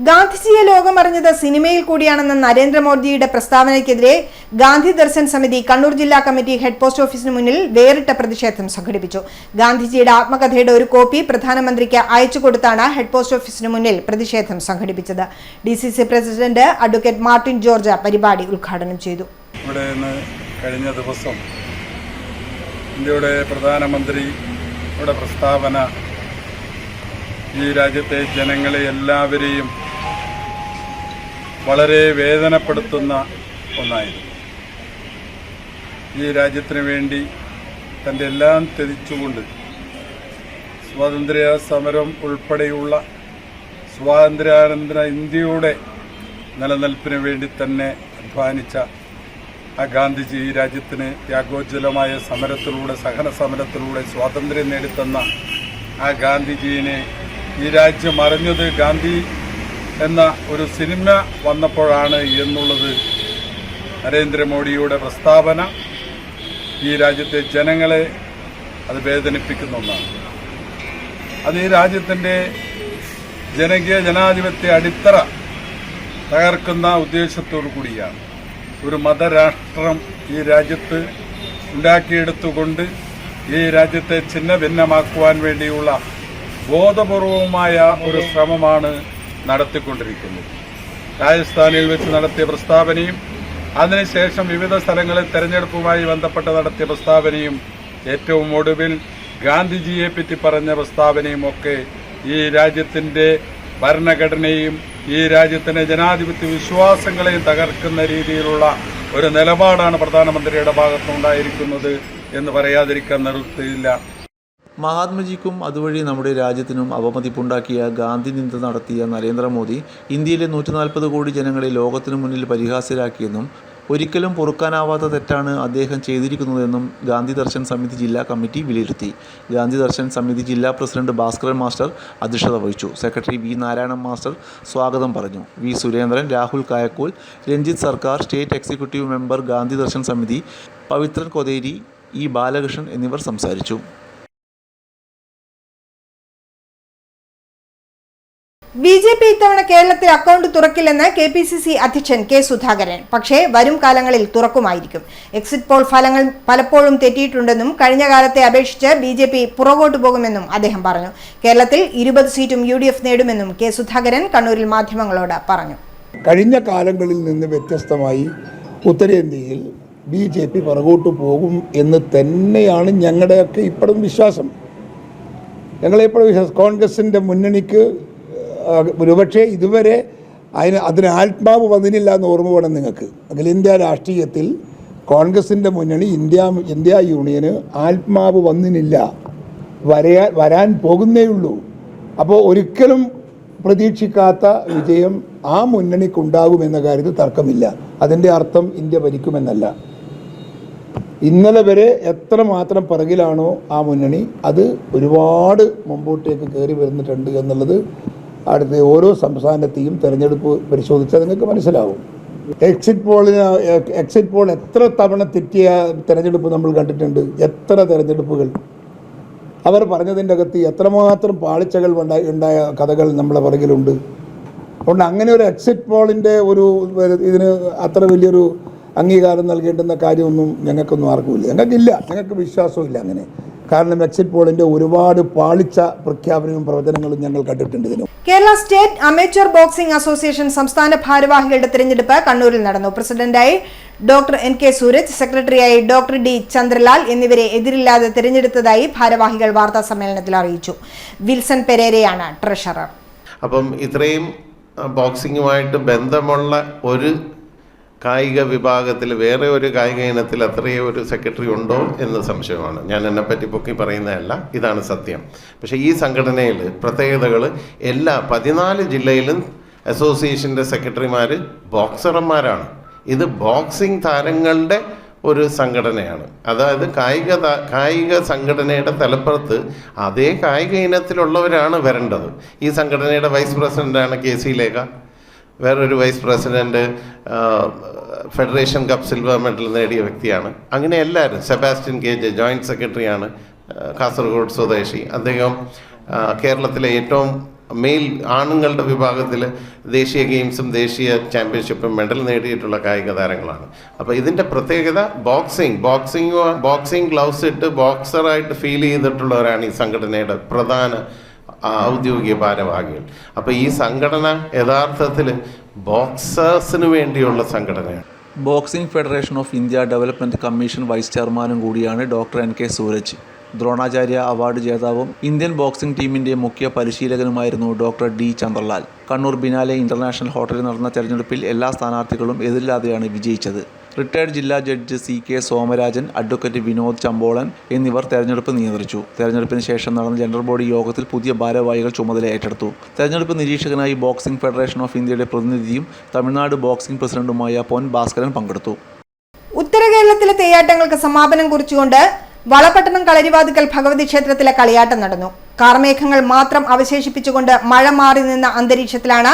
ഗാന്ധിജിയെ ലോകമറിഞ്ഞത് സിനിമയിൽ കൂടിയാണെന്ന നരേന്ദ്രമോദിയുടെ പ്രസ്താവനയ്ക്കെതിരെ ഗാന്ധി ദർശൻ സമിതി കണ്ണൂർ ജില്ലാ കമ്മിറ്റി ഹെഡ് പോസ്റ്റ് ഓഫീസിന് മുന്നിൽ വേറിട്ട പ്രതിഷേധം സംഘടിപ്പിച്ചു. ഗാന്ധിജിയുടെ ആത്മകഥയുടെ ഒരു കോപ്പി പ്രധാനമന്ത്രിക്ക് അയച്ചു കൊടുത്താണ് ഹെഡ് പോസ്റ്റ് ഓഫീസിന് മുന്നിൽ പ്രതിഷേധം സംഘടിപ്പിച്ചത്. DCC president advocate Martin George പരിപാടി ഉദ്ഘാടനം ചെയ്തു. ഇവിടെ കഴിഞ്ഞ ദിവസം ഇന്ത്യയുടെ പ്രധാനമന്ത്രിയുടെ പ്രസ്താവന ഈ രാജ്യത്തെ ജനങ്ങളെ എല്ലാവരെയും വളരെ വേദനപ്പെടുത്തുന്ന ഒന്നായിരുന്നു. ഈ രാജ്യത്തിന് വേണ്ടി തൻ്റെ എല്ലാം ത്യജിച്ചുകൊണ്ട് സ്വാതന്ത്ര്യ സമരം ഉൾപ്പെടെയുള്ള സ്വാതന്ത്ര്യാനന്തര ഇന്ത്യയുടെ നിലനിൽപ്പിന് വേണ്ടി തന്നെ അധ്വാനിച്ച ആ ഗാന്ധിജി ഈ രാജ്യത്തിന് ത്യാഗോജ്വലമായ സമരത്തിലൂടെ, സഹന സമരത്തിലൂടെ സ്വാതന്ത്ര്യം നേടിത്തന്ന ആ ഗാന്ധിജീനെ ഈ രാജ്യം അറിഞ്ഞത് ഗാന്ധി എന്ന ഒരു സിനിമ വന്നപ്പോഴാണ് എന്നുള്ളത് നരേന്ദ്രമോദിയുടെ പ്രസ്താവന ഈ രാജ്യത്തെ ജനങ്ങളെ അത് വേദനിപ്പിക്കുന്ന ഒന്നാണ്. അത് ഈ രാജ്യത്തിൻ്റെ ജനകീയ ജനാധിപത്യ അടിത്തറ തകർക്കുന്ന ഉദ്ദേശത്തോടു കൂടിയാണ്. ഒരു മതരാഷ്ട്രം ഈ രാജ്യത്ത് ഉണ്ടാക്കിയെടുത്തുകൊണ്ട് ഈ രാജ്യത്തെ ഛിന്ന ഭിന്നമാക്കുവാൻ വേണ്ടിയുള്ള ബോധപൂർവമായ ഒരു ശ്രമമാണ് നടത്തിക്കൊണ്ടിരിക്കുന്നത്. രാജസ്ഥാനിൽ വെച്ച് നടത്തിയ പ്രസ്താവനയും അതിനുശേഷം വിവിധ സ്ഥലങ്ങളിൽ തെരഞ്ഞെടുപ്പുമായി ബന്ധപ്പെട്ട് നടത്തിയ പ്രസ്താവനയും ഏറ്റവും ഒടുവിൽ ഗാന്ധിജിയെ പറ്റി പറഞ്ഞ പ്രസ്താവനയും ഒക്കെ ഈ രാജ്യത്തിൻ്റെ ഭരണഘടനയും ഈ രാജ്യത്തിൻ്റെ ജനാധിപത്യ വിശ്വാസങ്ങളെയും തകർക്കുന്ന രീതിയിലുള്ള ഒരു നിലപാടാണ് പ്രധാനമന്ത്രിയുടെ ഭാഗത്തുനിന്നുണ്ടായിരിക്കുന്നത് എന്ന് പറയാതിരിക്കാൻ നിവൃത്തിയില്ല. മഹാത്മജിക്കും അതുവഴി നമ്മുടെ രാജ്യത്തിനും അവമതിപ്പുണ്ടാക്കിയ ഗാന്ധി നിന്ദ നടത്തിയ നരേന്ദ്രമോദി ഇന്ത്യയിലെ 140 കോടി ജനങ്ങളെ ലോകത്തിനു മുന്നിൽ പരിഹാസ്യരാക്കിയെന്നും ഒരിക്കലും പൊറുക്കാനാവാത്ത തെറ്റാണ് അദ്ദേഹം ചെയ്തിരിക്കുന്നതെന്നും ഗാന്ധി ദർശൻ സമിതി ജില്ലാ കമ്മിറ്റി വിലയിരുത്തി. ഗാന്ധി ദർശൻ സമിതി ജില്ലാ പ്രസിഡന്റ് ഭാസ്കരൻ മാസ്റ്റർ അധ്യക്ഷത വഹിച്ചു. സെക്രട്ടറി വി നാരായണൻ മാസ്റ്റർ സ്വാഗതം പറഞ്ഞു. വി സുരേന്ദ്രൻ, രാഹുൽ കായക്കോൽ, രഞ്ജിത്ത് സർക്കാർ, state executive member Gandhi Darshan സമിതി പവിത്രൻ കൊതേരി, ഇ ബാലകൃഷ്ണൻ എന്നിവർ സംസാരിച്ചു. BJP ഇത്തവണ കേരളത്തിൽ അക്കൗണ്ട് തുറക്കില്ലെന്ന് KPCC അധ്യക്ഷൻ കെ സുധാകരൻ. പക്ഷേ വരും കാലങ്ങളിൽ തുറക്കുമായിരിക്കും. എക്സിറ്റ് പോൾ ഫലങ്ങൾ പലപ്പോഴും തെറ്റിയിട്ടുണ്ടെന്നും കഴിഞ്ഞ കാലത്തെ അപേക്ഷിച്ച് BJP പുറകോട്ട് പോകുമെന്നും അദ്ദേഹം പറഞ്ഞു. കേരളത്തിൽ 20 സീറ്റും UDF നേടുമെന്നും കെ സുധാകരൻ കണ്ണൂരിൽ മാധ്യമങ്ങളോട് പറഞ്ഞു. കഴിഞ്ഞ കാലങ്ങളിൽ നിന്ന് വ്യത്യസ്തമായി ഉത്തരേന്ത്യയിൽ BJP പുറകോട്ട് പോകും എന്ന് തന്നെയാണ് ഞങ്ങളുടെയൊക്കെ ഇപ്പോഴും വിശ്വാസം. ഞങ്ങളെപ്പോഴും കോൺഗ്രസിൻ്റെ മുന്നണിക്ക് ഒരുപക്ഷെ ഇതുവരെ അതിന് ആത്മാവ് വന്നിട്ടില്ല എന്ന് ഓർമ്മ വേണം നിങ്ങൾക്ക്. അഖിലേന്ത്യാ രാഷ്ട്രീയത്തിൽ കോൺഗ്രസിൻ്റെ മുന്നണി ഇന്ത്യ യൂണിയന് ആത്മാവ് വന്നിട്ടില്ല, വരാൻ പോകുന്നേ ഉള്ളൂ. അപ്പോൾ ഒരിക്കലും പ്രതീക്ഷിക്കാത്ത വിജയം ആ മുന്നണിക്കുണ്ടാകുമെന്ന കാര്യത്തിൽ തർക്കമില്ല. അതിൻ്റെ അർത്ഥം ഇന്ത്യ ഭരിക്കുമെന്നല്ല. ഇന്നലെ വരെ എത്രമാത്രം പിറകിലാണോ ആ മുന്നണി, അത് ഒരുപാട് മുമ്പോട്ടേക്ക് കയറി വരുന്നിട്ടുണ്ട് എന്നുള്ളത് അടുത്ത ഓരോ സംസ്ഥാനത്തെയും തെരഞ്ഞെടുപ്പ് പരിശോധിച്ചാൽ നിങ്ങൾക്ക് മനസ്സിലാവും. എക്സിറ്റ് പോൾ എത്ര തവണ തെറ്റിയ തെരഞ്ഞെടുപ്പ് നമ്മൾ കണ്ടിട്ടുണ്ട്. എത്ര തെരഞ്ഞെടുപ്പുകൾ അവർ പറഞ്ഞതിൻ്റെ അകത്ത് എത്രമാത്രം പാളിച്ചകൾ ഉണ്ടായ കഥകൾ നമ്മളെ പുറകിലുണ്ട്. അതുകൊണ്ട് അങ്ങനെ ഒരു എക്സിറ്റ് പോളിൻ്റെ ഇതിന് അത്ര വലിയൊരു അംഗീകാരം നൽകേണ്ടുന്ന കാര്യമൊന്നും ഞങ്ങൾക്കൊന്നും ആർക്കുമില്ല. ഞങ്ങൾക്ക് വിശ്വാസമില്ല അങ്ങനെ. കാരണം എക്സിറ്റ് പോളിൻ്റെ ഒരുപാട് പാളിച്ച പ്രഖ്യാപനവും പ്രവചനങ്ങളും ഞങ്ങൾ കണ്ടിട്ടുണ്ട്. Kerala state amateur boxing association സംസ്ഥാന ഭാരവാഹികളുടെ തിരഞ്ഞെടുപ്പ് കണ്ണൂരിൽ നടന്നു. പ്രസിഡന്റായി ഡോക്ടർ NK സൂരജ്, സെക്രട്ടറിയായി ഡോക്ടർ D ചന്ദ്രലാൽ എന്നിവരെ എതിരില്ലാതെ തിരഞ്ഞെടുത്തതായി ഭാരവാഹികൾ വാർത്താ സമ്മേളനത്തിൽ അറിയിച്ചു. വിൽസൺ പെരേരയാണ് ട്രഷറർ. അപ്പം ഇത്രയും ബോക്സിങ്ങുമായിട്ട് ബന്ധമുള്ള ഒരു കായിക വിഭാഗത്തിൽ വേറെ ഒരു കായിക ഇനത്തിൽ അത്രയും ഒരു സെക്രട്ടറി ഉണ്ടോ എന്ന് സംശയമാണ്. ഞാൻ എന്നെപ്പറ്റി പൊക്കി പറയുന്നതല്ല, ഇതാണ് സത്യം. പക്ഷേ ഈ സംഘടനയിൽ പ്രത്യേകതകൾ 14 ജില്ലയിലും അസോസിയേഷൻ്റെ സെക്രട്ടറിമാർ ബോക്സർമാരാണ്. ഇത് ബോക്സിംഗ് താരങ്ങളുടെ ഒരു സംഘടനയാണ്. അതായത് കായിക സംഘടനയുടെ തലപ്പുറത്ത് അതേ കായിക ഇനത്തിലുള്ളവരാണ് വരേണ്ടത്. ഈ സംഘടനയുടെ വൈസ് പ്രസിഡൻ്റാണ് KC ലേഖ. വേറൊരു vice president federation cup silver medal നേടിയ വ്യക്തിയാണ്. അങ്ങനെ എല്ലാവരും. സെബാസ്റ്റ്യൻ KJ ജോയിൻറ്റ് സെക്രട്ടറിയാണ്, കാസർഗോഡ് സ്വദേശി. അദ്ദേഹം കേരളത്തിലെ ഏറ്റവും മെയിൽ ആണുങ്ങളുടെ വിഭാഗത്തിൽ ദേശീയ ഗെയിംസും ദേശീയ ചാമ്പ്യൻഷിപ്പും മെഡൽ നേടിയിട്ടുള്ള കായിക താരങ്ങളാണ്. അപ്പോൾ ഇതിൻ്റെ പ്രത്യേകത ബോക്സിംഗ് ഗ്ലൗസ് ഇട്ട് ബോക്സറായിട്ട് ഫീൽ ചെയ്തിട്ടുള്ളവരാണ് ഈ സംഘടനയുടെ പ്രധാന ഔദ്യോഗിക ഭാരവാഹികൾ. അപ്പോൾ ഈ സംഘടന യഥാർത്ഥത്തിൽ ബോക്സേഴ്സിന് വേണ്ടിയുള്ള സംഘടനയാണ്. Boxing federation of India development commission vice ചെയർമാനും കൂടിയാണ് doctor NK Sooraj. Dronacharya award ജേതാവും ഇന്ത്യൻ ബോക്സിംഗ് ടീമിന്റെ മുഖ്യ പരിശീലകനുമായിരുന്നു doctor D Chandralal. Kannur Biennale international hotel നടന്ന തെരഞ്ഞെടുപ്പിൽ എല്ലാ സ്ഥാനാർത്ഥികളും എതിരില്ലാതെയാണ് വിജയിച്ചത്. റിട്ടയർഡ് ജില്ലാ judge CK Somarajan, advocate Vinod Chambolan എന്നിവർ തെരഞ്ഞെടുപ്പ് നിയന്ത്രിച്ചു. തെരഞ്ഞെടുപ്പിന് ശേഷം നടന്ന ജനറൽ ബോഡി യോഗത്തിൽ പുതിയ ഭാരവാഹികൾ ചുമതല ഏറ്റെടുത്തു. തെരഞ്ഞെടുപ്പ് നിരീക്ഷകനായി ബോക്സിംഗ് ഫെഡറേഷൻ ഓഫ് ഇന്ത്യയുടെ പ്രതിനിധിയും തമിഴ്നാട് ബോക്സിംഗ് പ്രസിഡന്റുമായ പൊൻ ഭാസ്കരൻ പങ്കെടുത്തു. ഉത്തര കേരളത്തിലെ തെയ്യാട്ടങ്ങൾക്ക് സമാപനം കുറിച്ചുകൊണ്ട് വളപട്ടണം കളരിവാതുക്കൽ ഭഗവതി ക്ഷേത്രത്തിലെ കളിയാട്ടം നടന്നു. കാർമേഘങ്ങൾ മാത്രം അവശേഷിപ്പിച്ചുകൊണ്ട് മഴ മാറി നിന്ന അന്തരീക്ഷത്തിലാണ്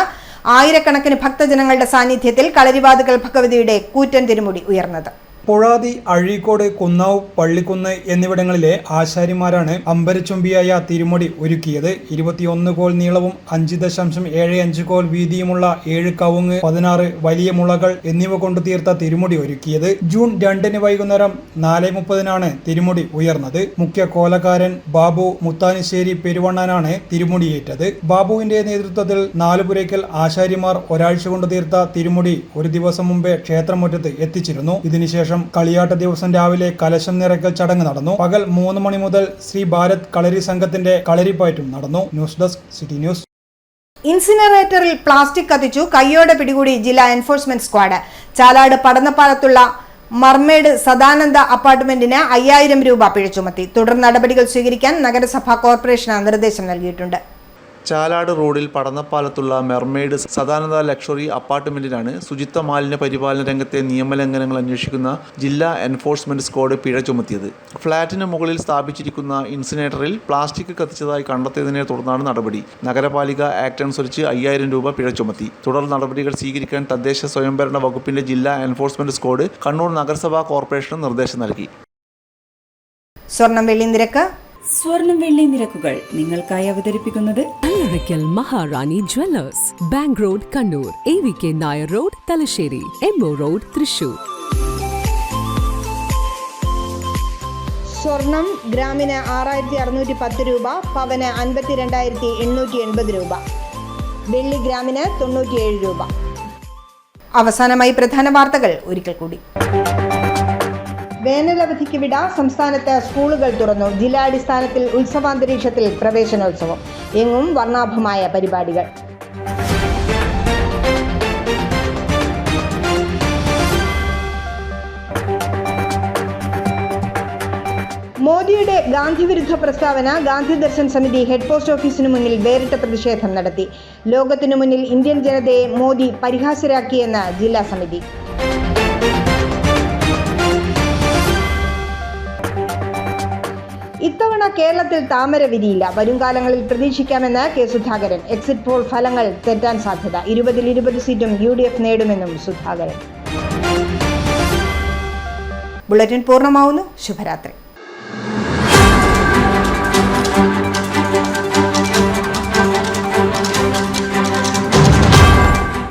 ആയിരക്കണക്കിന് ഭക്തജനങ്ങളുടെ സാന്നിധ്യത്തിൽ കളരിവാതുക്കൽ ഭഗവതിയുടെ കൂറ്റൻ തിരുമുടി ഉയർന്നത്. പൊഴാതി, അഴീക്കോട്, കുന്നാവ്, പള്ളിക്കുന്ന് എന്നിവിടങ്ങളിലെ ആശാരിമാരാണ് അമ്പരച്ചുംബിയായ തിരുമുടി ഒരുക്കിയത്. 21 കോൽ നീളവും 5.75 കോൽ വീതിയുമുള്ള 7 കവുങ്ങ്, 16 വലിയ മുളകൾ എന്നിവ കൊണ്ട് തീർത്ത തിരുമുടി ഒരുക്കിയത്. ജൂൺ 2 വൈകുന്നേരം 4:30 തിരുമുടി ഉയർന്നത്. മുഖ്യ കോലക്കാരൻ ബാബു മുത്താനിശ്ശേരി പെരുവണ്ണനാണ് തിരുമുടിയേറ്റത്. ബാബുവിന്റെ നേതൃത്വത്തിൽ 4 പുരയ്ക്കൽ ആശാരിമാർ ഒരാഴ്ച കൊണ്ട് തീർത്ത തിരുമുടി ഒരു ദിവസം മുമ്പേ ക്ഷേത്രമുറ്റത്ത് എത്തിച്ചിരുന്നു. ഇതിനുശേഷം കളിയാട്ട ദിവസം രാവിലെ കലശം നിറയ്ക്കൽ ചടങ്ങ് നടന്നു. പകൽ 3 മണി മുതൽ ശ്രീ ഭാരത് കളരി സംഘത്തിന്റെ കളരിപ്പയറ്റും നടന്നു. News desk city news. ഇൻസിനറേറ്ററിൽ പ്ലാസ്റ്റിക് കത്തിച്ചു കയ്യോടെ പിടികൂടി ജില്ലാ എൻഫോഴ്സ്മെന്റ് സ്ക്വാഡ്. ചാലാട് പടന്നപ്പാലത്തുള്ള മർമേഡ് സദാനന്ദ അപ്പാർട്ട്മെന്റിന് 5000 രൂപ പിഴ ചുമത്തി. തുടർ നടപടികൾ സ്വീകരിക്കാൻ നഗരസഭാ കോർപ്പറേഷന് നിർദ്ദേശം നൽകിയിട്ടുണ്ട്. ചാലാട് റോഡിൽ പടന്നപ്പാലത്തുള്ള മെർമെയ്ഡ് സദാനന്ദ ലക്ഷറി അപ്പാർട്ട്മെന്റിനാണ് ശുചിത്വ മാലിന്യ പരിപാലന രംഗത്തെ നിയമലംഘനങ്ങൾ അന്വേഷിക്കുന്ന ജില്ലാ എൻഫോഴ്സ്മെന്റ് സ്ക്വാഡ് പിഴ ചുമത്തിയത്. ഫ്ളാറ്റിന് മുകളിൽ സ്ഥാപിച്ചിരിക്കുന്ന ഇൻസിനേറ്ററിൽ പ്ലാസ്റ്റിക് കത്തിച്ചതായി കണ്ടെത്തിയതിനെ തുടർന്നാണ് നടപടി. നഗരപാലിക ആക്ട് അനുസരിച്ച് 5000 രൂപ പിഴ ചുമത്തി. തുടർ നടപടികൾ സ്വീകരിക്കാൻ തദ്ദേശ സ്വയംഭരണ വകുപ്പിന്റെ ജില്ലാ എൻഫോഴ്സ്മെന്റ് സ്ക്വാഡ് കണ്ണൂർ നഗരസഭാ കോർപ്പറേഷന് നിർദ്ദേശം നൽകി. സ്വർണം വെള്ളി നിരക്ക്. സ്വർണം വെള്ളി നിരക്കുകൾ നിങ്ങൾക്കായി അവതരിപ്പിക്കുന്നത് Allarakkal Maharani jewellers, bank road Kannur, AVK Nair road Thalassery, MO road Thrissur. സ്വർണം ഗ്രാമിന് 6610 രൂപ, പവന് 52,880 രൂപ, വെള്ളി ഗ്രാമിന് 97 രൂപ. അവസാനമായി പ്രധാന വാർത്തകൾ ഒരിക്കൽ കൂടി. വേനലവധിക്ക് വിട. സംസ്ഥാനത്ത് സ്കൂളുകൾ തുറന്നു. ജില്ലാടിസ്ഥാനത്തിൽ ഉത്സവാന്തരീക്ഷത്തിൽ പ്രവേശനോത്സവം. എങ്ങും വർണ്ണാഭമായ പരിപാടികൾ. മോദിയുടെ ഗാന്ധിവിരുദ്ധ പ്രസ്താവന. ഗാന്ധി ദർശൻ സമിതി ഹെഡ് പോസ്റ്റ് ഓഫീസിനു മുന്നിൽ വേറിട്ട പ്രതിഷേധം നടത്തി. ലോകത്തിനു മുന്നിൽ ഇന്ത്യൻ ജനതയെ മോദി പരിഹാസ്യരാക്കിയെന്ന് ജില്ലാ സമിതി. ഇത്തവണ കേരളത്തിൽ താമര വിരിയില്ല. വരും കാലങ്ങളിൽ പ്രതീക്ഷിക്കാമെന്ന് കെ സുധാകരൻ. എക്സിറ്റ് പോൾ ഫലങ്ങൾ തെറ്റാൻ സാധ്യത. 20-ൽ 20 സീറ്റും UDF നേടുമെന്നും സുധാകരൻ. ബുള്ളറ്റിൻ പൂർണ്ണമാവുന്നു. ശുഭരാത്രി.